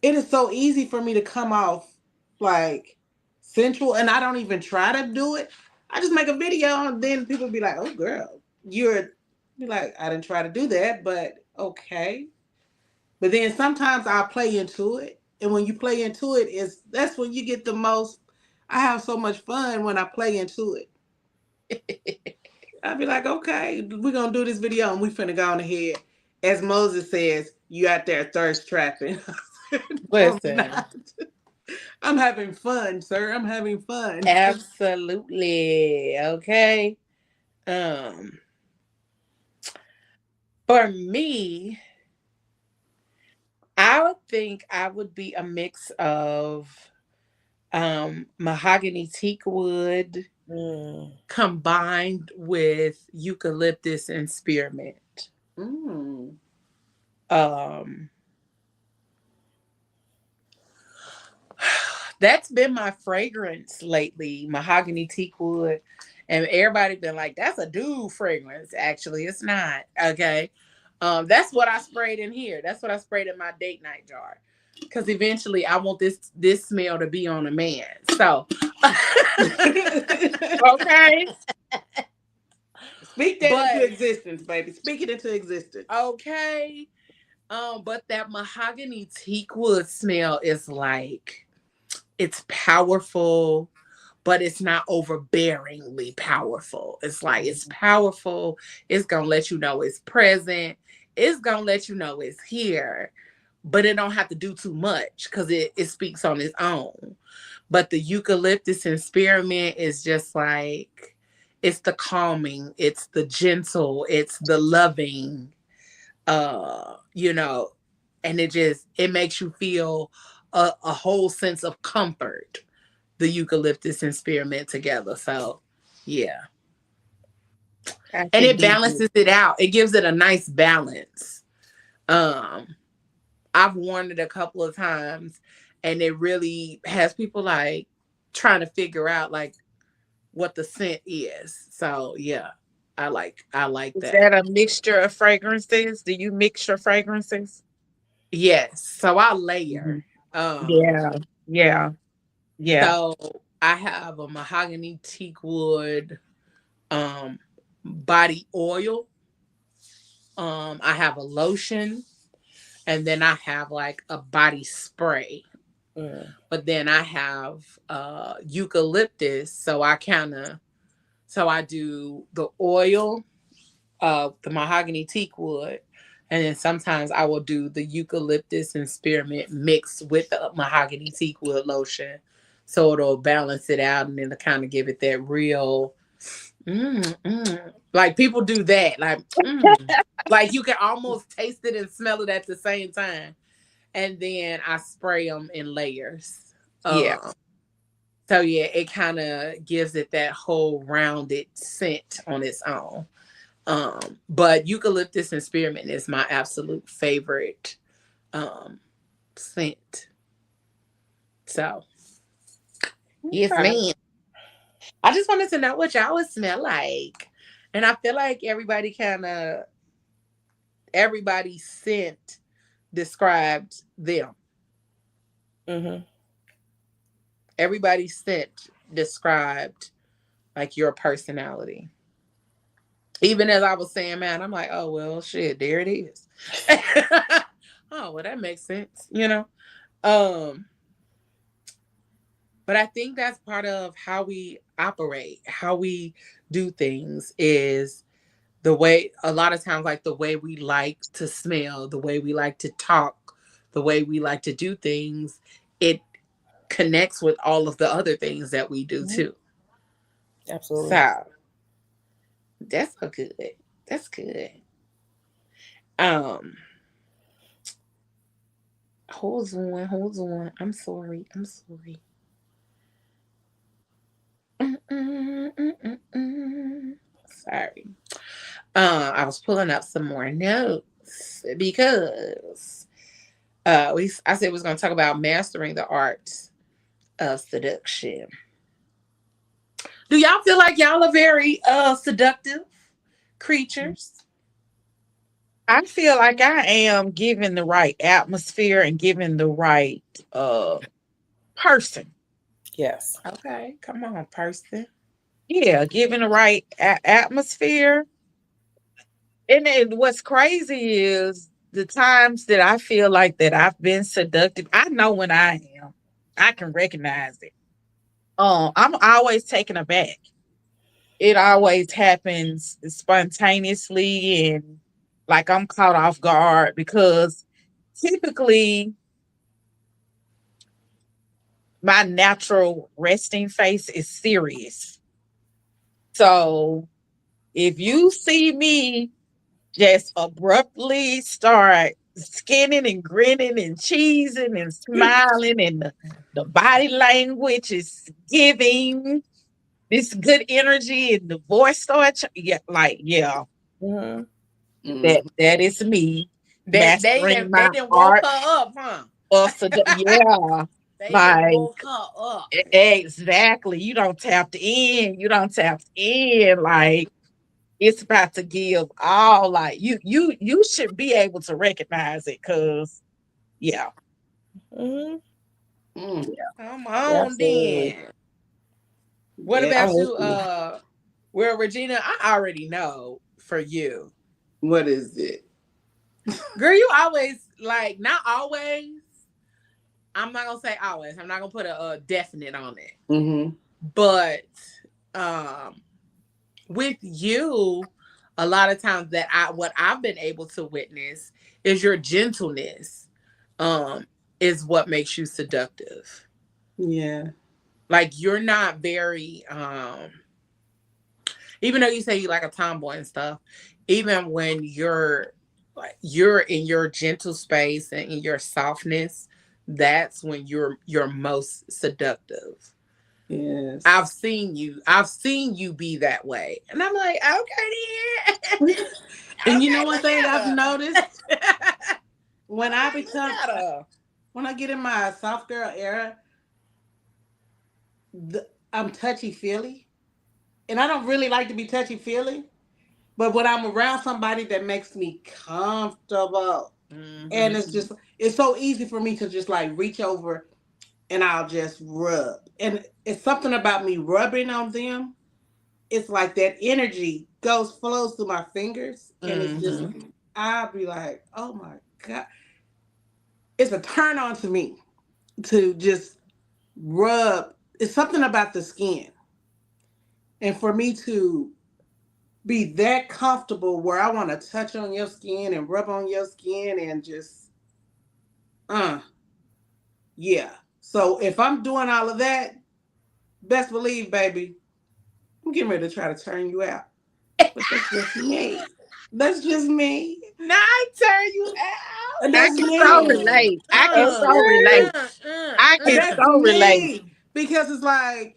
it is so easy for me to come off like sensual, and I don't even try to do it. I just make a video, and then people be like, "Oh, girl, you're," be like, "I didn't try to do that, but okay." But then sometimes I play into it, and when you play into it, is that's when you get the most. I have so much fun when I play into it. I'd be like, "Okay, we're gonna do this video, and we finna go on ahead." As Moses says, "You out there thirst trapping." I'm Listen, not. I'm having fun, sir. I'm having fun. absolutely. Okay. Um, for me, I would think I would be a mix of mahogany teak wood Mm. combined with eucalyptus and spearmint. Mm. Um, that's been my fragrance lately, mahogany teak wood. And everybody been like, that's a dude fragrance. Actually, it's not. Okay. That's what I sprayed in here. That's what I sprayed in my date night jar. Because eventually I want this smell to be on a man. So Okay. Speak that into but existence, baby. Speak it into existence. okay. But that mahogany teak wood smell is like it's powerful, but it's not overbearingly powerful. It's like it's powerful. It's gonna let you know it's present. It's gonna let you know it's here, but it don't have to do too much because it speaks on its own. But the eucalyptus and spearmint is just like it's the calming, it's the gentle, it's the loving, you know, and it makes you feel a whole sense of comfort, the eucalyptus and spearmint together. So yeah. I And can it dig it. balances it out. It gives it a nice balance. Um, I've worn it a couple of times and it really has people like trying to figure out like what the scent is. So yeah, I like Is that. that a mixture of fragrances? Do you mix your fragrances? Yes. So I layer. Mhm. Um Yeah, yeah, yeah. so I have a mahogany teak wood um body oil. I have a lotion and then I have like a body spray. Mm. But then I have eucalyptus, so I do the oil, the mahogany teak wood, and then sometimes I will do the eucalyptus and spearmint mixed with the mahogany teak wood lotion. So it'll balance it out and then to kind of give it that real like people do that. Like you can almost taste it and smell it at the same time. And then I spray them in layers. Yeah. So yeah, it kind of gives it that whole rounded scent on its own. But eucalyptus and spearmint is my absolute favorite um scent. So yes, Okay. ma'am. I just wanted to know what y'all would smell like. And I feel like everybody's scent described them. Mm-hmm. Everybody's scent described like your personality. Even as I was saying, man, I'm like, oh well, shit, there it is. Oh, well, that makes sense, you know. Um, but I think that's part of how we operate, how we do things is the way a lot of times like the way we like to smell, the way we like to talk, the way we like to do things, it connects with all of the other things that we do Mm-hmm. too. Absolutely. So that's so good. That's good. Um, hold on. I'm sorry. I'm sorry. Sorry. I was pulling up some more notes because I said we was gonna talk about mastering the art of seduction. Do y'all feel like y'all are very seductive creatures? I feel like I am giving the right atmosphere and giving the right uh person. Yes. Okay, come on, person. Yeah, giving the right atmosphere. And then what's crazy is the times that I feel like that I've been seductive. I know when I am. I can recognize it. I'm always taken aback. It always happens spontaneously and like I'm caught off guard because typically my natural resting face is serious. So if you see me just abruptly start skinning and grinning and cheesing and smiling, and the body language is giving this good energy, and the voice starts, yeah, like, yeah, Mhm. that is me They mastering they my didn't woke art her up, huh? yeah, They didn't like woke her up. exactly. You don't tapped in, like it's about to give all, like you should be able to recognize it, because yeah, Mhm. Mm. Come on Absolutely. then. What Yeah. I'm about with you? you. Well, Regina, I already know for you. What is it? Girl, you always like not always. I'm not gonna say always. I'm not gonna put a definite on it. Mm-hmm. But um with you, a lot of times that what I've been able to witness is your gentleness um is what makes you seductive. Yeah. Like you're not very even though you say you like a tomboy and stuff, even when you're in your gentle space and in your softness, that's when you're most seductive. Yes. I've seen you be that way. And I'm like, okay then. And you know Okay, one look thing I've at noticed her. when I Okay, look become at her. when I get in my soft girl era, I'm touchy feely, and I don't really like to be touchy feely. But when I'm around somebody that makes me comfortable, and Mm-hmm. it's so easy for me to just like reach over and I'll just rub. And it's something about me rubbing on them. It's like that energy flows through my fingers, and it's just Mm-hmm. I'll be like, oh my God. It's a turn on to me to just rub. It's something about the skin. And for me to be that comfortable where I want to touch on your skin and rub on your skin and just, uh, yeah. So if I'm doing all of that, best believe, baby, I'm getting ready to try to turn you out. But that's just me. That's just me. Now I turn you And I that's can so me. out. relate. I can so relate. I And can that's so relate. me. Because it's like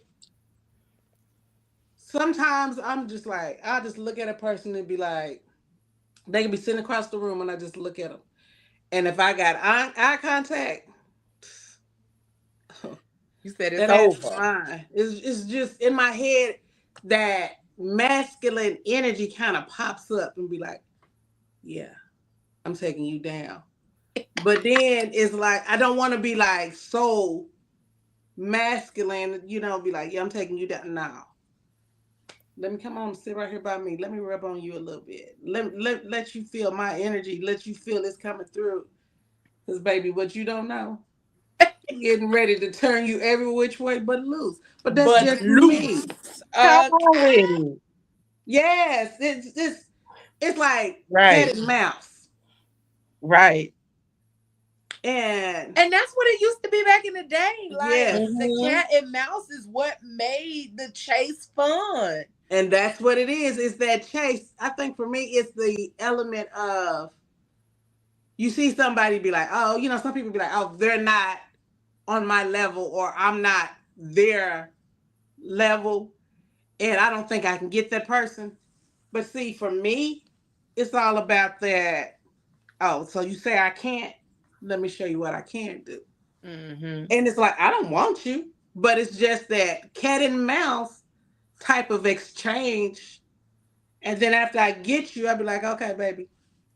sometimes I'm just like, I'll just look at a person and be like, they can be sitting across the room and I just look at them. And if I got eye contact, You said it's that ass is over. mine. It's just in my head that masculine energy kind of pops up and be like, yeah, I'm taking you down. But then it's like, I don't want to be like so masculine, be like, yeah, I'm taking you down. No. Let me come on and sit right here by me. Let me rub on you a little bit. Let you feel my energy. Let you feel it's coming through. Because, baby, what you don't know, getting ready to turn you every which way but loose. But that's But just me. loose. Come Okay. on with it. Yes, it's like cat Right. and mouse. Right. And And that's what it used to be back in the day. Like yes, the Mhm. cat and mouse is what made the chase fun. and that's what it is. It's that chase. I think for me, it's the element of you see somebody be like, oh, some people be like, oh, they're not on my level or I'm not their level and I don't think I can get that person. But see, for me, it's all about that. Oh, so you say I can't? Let me show you what I can do. Mm-hmm. And it's like, I don't want you, but it's just that cat and mouse type of exchange. And then after I get you, I'll be like, okay, baby,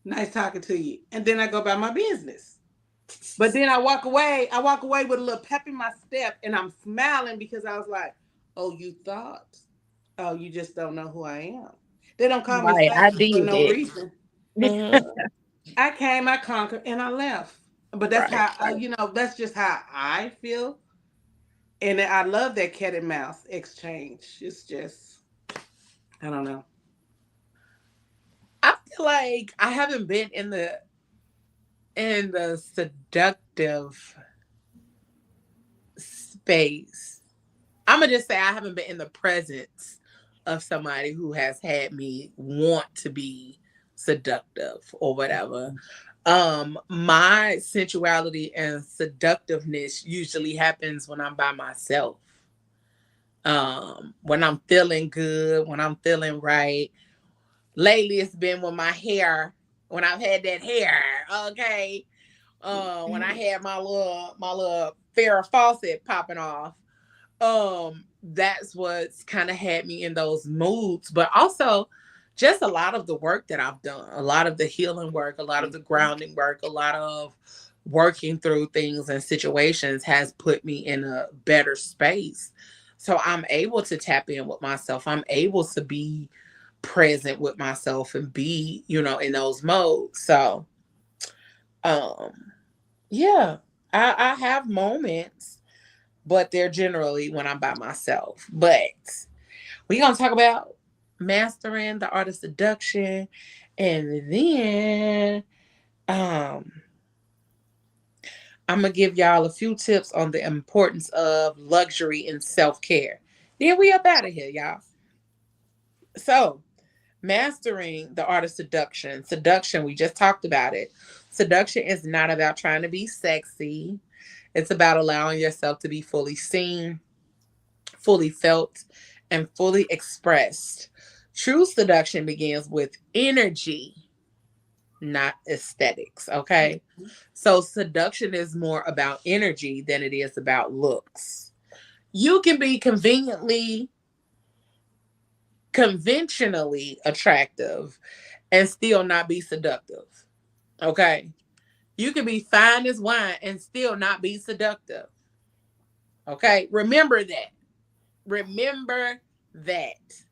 nice talking to you. And then I go about my business. But then I walk away with a little pep in my step and I'm smiling because I was like, oh, you thought? Oh, you just don't know who I am. They don't call me Right. I sassy for did no that. reason. Mhm. I came, I conquered, and I left. But that's Right. how, Right. that's just how I feel. And I love that cat and mouse exchange. It's just, I don't know. I feel like I haven't been in the seductive space, I'm going to just say I haven't been in the presence of somebody who has had me want to be seductive or whatever. My sensuality and seductiveness usually happens when I'm by myself. When I'm feeling good, when I'm feeling right. Lately it's been when I've had that hair, okay. When I had my little Farrah Fawcett popping off. That's what's kind of had me in those moods, but also just a lot of the work that I've done, a lot of the healing work, a lot of the grounding work, a lot of working through things and situations has put me in a better space. So I'm able to tap in with myself. I'm able to be present with myself and be, in those modes. So, um, yeah, I have moments, but they're generally when I'm by myself. But we're going to talk about mastering the art of seduction. And then I'm going to give y'all a few tips on the importance of luxury and self-care. Then we up out of here, y'all. So, mastering the art of seduction. Seduction, we just talked about it. Seduction is not about trying to be sexy. It's about allowing yourself to be fully seen, fully felt, and fully expressed. True seduction begins with energy, not aesthetics, okay? So seduction is more about energy than it is about looks. You can be conventionally attractive and still not be seductive, okay? You can be fine as wine and still not be seductive, okay? Remember that. Remember that.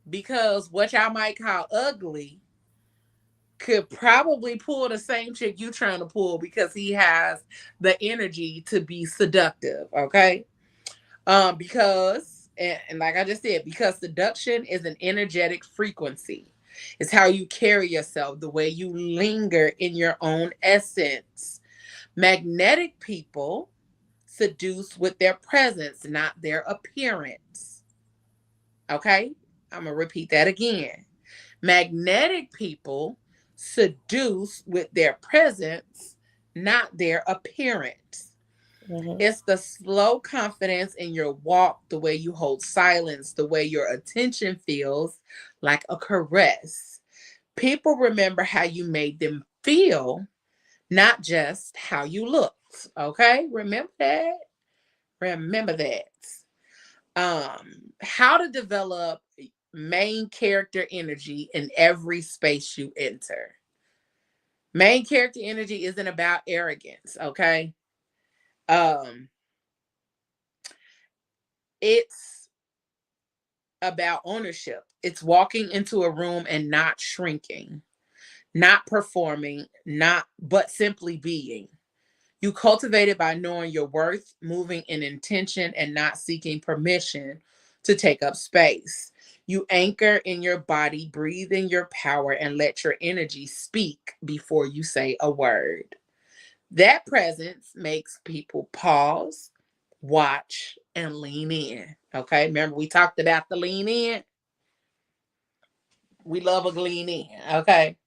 Because what y'all might call ugly could probably pull the same chick you trying to pull because he has the energy to be seductive, okay? Because and like I just said, because seduction is an energetic frequency. It's how you carry yourself, the way you linger in your own essence. Magnetic people seduce with their presence, not their appearance. Okay? I'm going to repeat that again. Magnetic people seduce with their presence, not their appearance. Mm-hmm. It's the slow confidence in your walk, the way you hold silence, the way your attention feels like a caress. People remember how you made them feel, not just how you looked. Okay? Remember that. Remember that. How to develop main character energy in every space you enter. Main character energy isn't about arrogance, okay? It's about ownership. It's walking into a room and not shrinking, not performing, but simply being. You cultivate it by knowing your worth, moving in intention, and not seeking permission to take up space. You anchor in your body, breathe in your power, and let your energy speak before you say a word. That presence makes people pause, watch, and lean in. Okay, remember we talked about the lean in? We love a lean in, okay?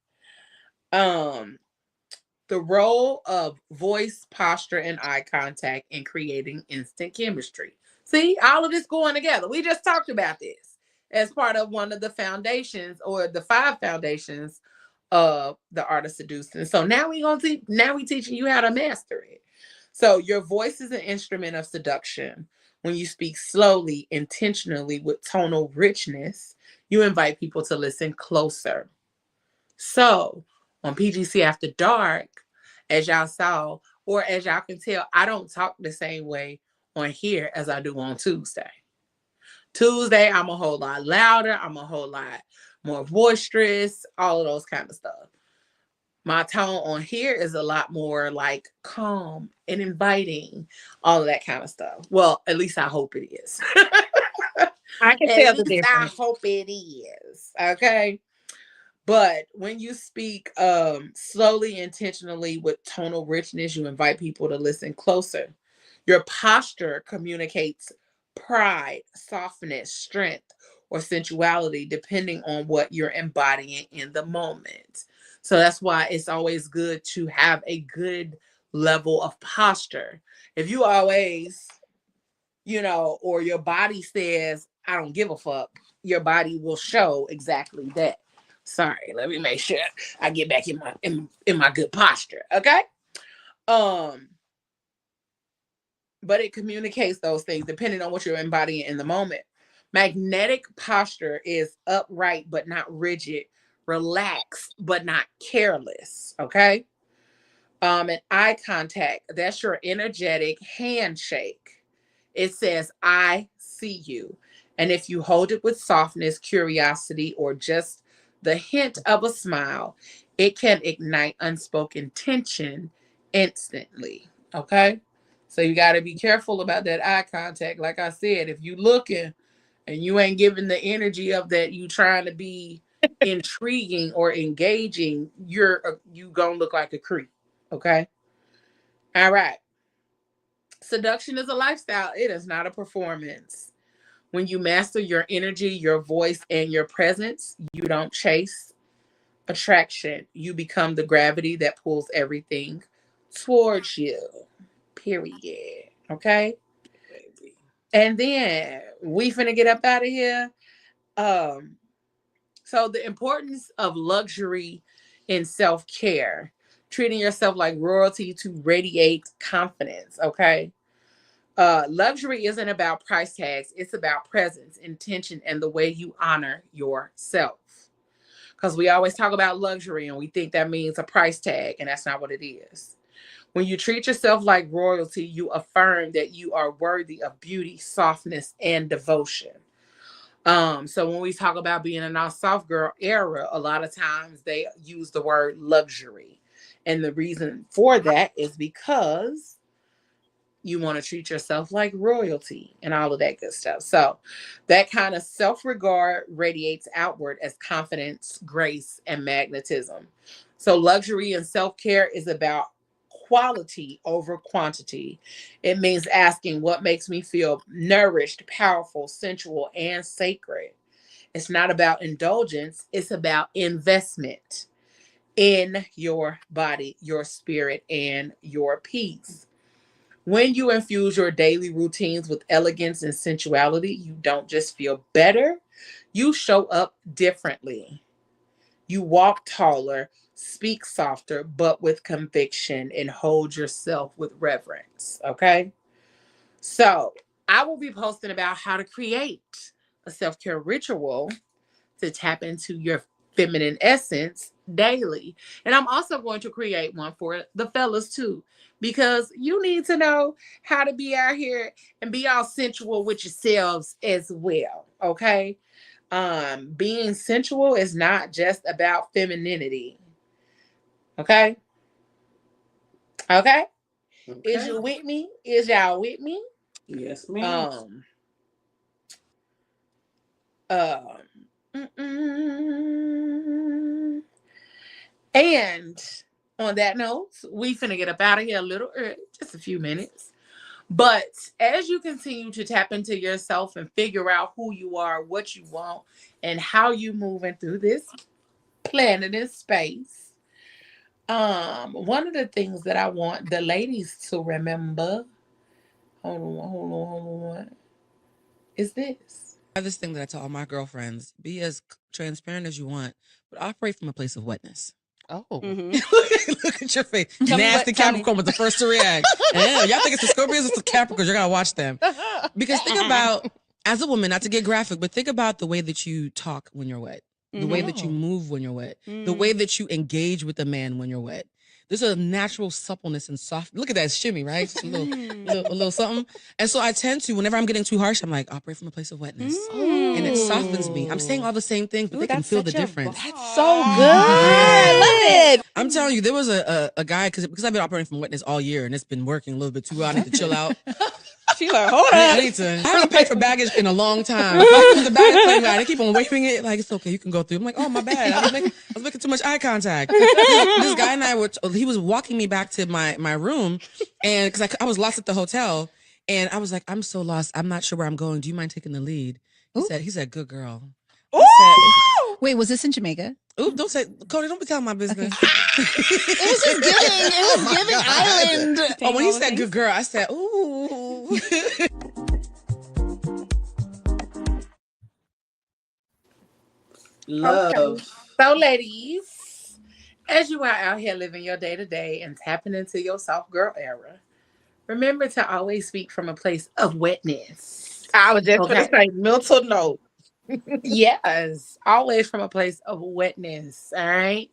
The role of voice, posture, and eye contact in creating instant chemistry. See, all of this going together. We just talked about this as part of one of the foundations or the 5 foundations of the art of seducing. So now we teaching you how to master it. So your voice is an instrument of seduction. When you speak slowly, intentionally, with tonal richness, you invite people to listen closer. So on PGC After Dark, as y'all saw, or as y'all can tell, I don't talk the same way on here as I do on Tuesday. Tuesday, I'm a whole lot louder. I'm a whole lot more boisterous, all of those kind of stuff. My tone on here is a lot more like calm and inviting, all of that kind of stuff. Well, at least I hope it is. I can tell the difference. I hope it is. Okay. But when you speak slowly, intentionally, with tonal richness, you invite people to listen closer. Your posture communicates pride, softness, strength, or sensuality, depending on what you're embodying in the moment. So that's why it's always good to have a good level of posture. If you always, or your body says, I don't give a fuck, your body will show exactly that. Sorry, let me make sure I get back in my good posture. Okay. But it communicates those things depending on what you're embodying in the moment. Magnetic posture is upright but not rigid, relaxed but not careless. Okay. And eye contact, that's your energetic handshake. It says, I see you. And if you hold it with softness, curiosity, or just the hint of a smile, it can ignite unspoken tension instantly. Okay. So you got to be careful about that eye contact. Like I said, if you looking and you ain't giving the energy of that, you trying to be intriguing or engaging, you gonna look like a creep. Okay. All right. Seduction is a lifestyle. It is not a performance. When you master your energy, your voice, and your presence, you don't chase attraction. You become the gravity that pulls everything towards you. Period. Okay. And then we finna get up out of here. So the importance of luxury in self-care, treating yourself like royalty to radiate confidence. Okay. Luxury isn't about price tags. It's about presence, intention, and the way you honor yourself. Because we always talk about luxury and we think that means a price tag, and that's not what it is. When you treat yourself like royalty, you affirm that you are worthy of beauty, softness, and devotion. So when we talk about being in our soft girl era, a lot of times they use the word luxury. And the reason for that is because you want to treat yourself like royalty and all of that good stuff. So that kind of self-regard radiates outward as confidence, grace, and magnetism. So luxury and self-care is about quality over quantity. It means asking what makes me feel nourished, powerful, sensual, and sacred. It's not about indulgence, it's about investment in your body, your spirit, and your peace. When you infuse your daily routines with elegance and sensuality, you don't just feel better, you show up differently. You walk taller, speak softer, but with conviction, and hold yourself with reverence. Okay. So I will be posting about how to create a self care ritual to tap into your feminine essence daily. And I'm also going to create one for the fellas too, because you need to know how to be out here and be all sensual with yourselves as well. Okay. Being sensual is not just about femininity. Okay. Okay. Is you with me? Is y'all with me? Yes, ma'am. And on that note, we finna get up out of here a little early, just a few minutes. But as you continue to tap into yourself and figure out who you are, what you want, and how you moving through this planet and space, one of the things that I want the ladies to remember, hold on, is this. I have this thing that I tell all my girlfriends: be as transparent as you want, but operate from a place of wetness. Oh. Look at your face. Nasty Capricorn was the first to react. Y'all think it's the Scorpios, it's the Capricorns. You're going to watch them. Because think about, as a woman, not to get graphic, but think about the way that you talk when you're wet. The way that you move when you're wet. The way that you engage with a man when you're wet. There's a natural suppleness and soft. Look at that shimmy, right? Just a little something. And so I tend to, whenever I'm getting too harsh, I'm like, operate from a place of wetness. And it softens me. I'm saying all the same things, but they can feel the difference. That's so good. I love it. I'm telling you, there was a guy, because I've been operating from wetness all year and it's been working a little bit too well. I need to chill out. She like, hold I on. need to. I haven't paid for baggage in a long time. The baggage claim guy, they keep on waving it like it's okay, you can go through. I'm like, oh my bad. I was making too much eye contact. This guy and I he was walking me back to my room, and because I was lost at the hotel, and I was like, I'm so lost. I'm not sure where I'm going. Do you mind taking the lead? He said, good girl. Wait, was this in Jamaica? Ooh, don't say, Cody, don't be telling my business. Okay. It was giving island. Oh, when he said good girl, I said, ooh. Love. Okay. So, ladies, as you are out here living your day to day and tapping into your soft girl era, remember to always speak from a place of wetness. I was just going to say mental note. Yes, always from a place of wetness. All right.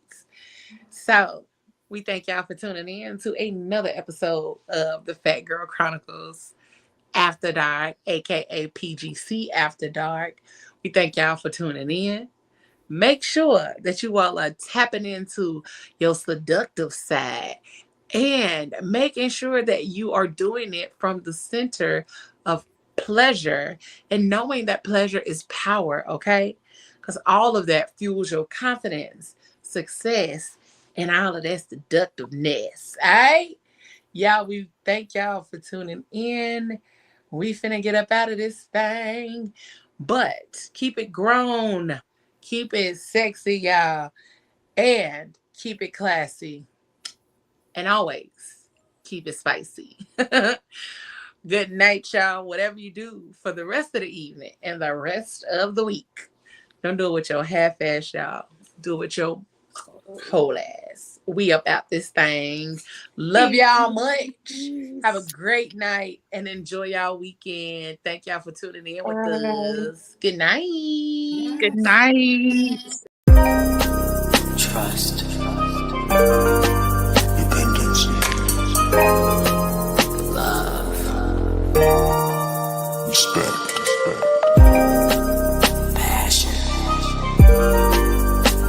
So we thank y'all for tuning in to another episode of the Fat Girl Chronicles After Dark, aka PGC After Dark. We thank y'all for tuning in. Make sure that you all are tapping into your seductive side and making sure that you are doing it from the center of pleasure and knowing that pleasure is power, okay? Because all of that fuels your confidence, success, and all of that seductiveness. All right? Y'all, we thank y'all for tuning in. We finna get up out of this thing. But keep it grown. Keep it sexy, y'all. And keep it classy. And always keep it spicy. Good night, y'all. Whatever you do for the rest of the evening and the rest of the week, don't do it with your half-ass, y'all. Do it with your whole ass. We up out this thing. Love y'all much. Have a great night and enjoy y'all weekend. Thank y'all for tuning in with us. Good night. Good night. Trust. Dependency. Love. Respect. Passion.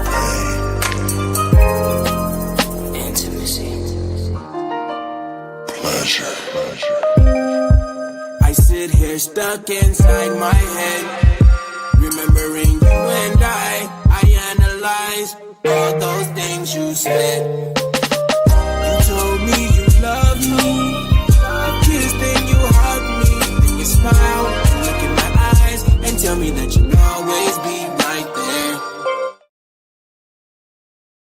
Pain. Intimacy. Pleasure. I sit here stuck inside my head, remembering you and I analyze all those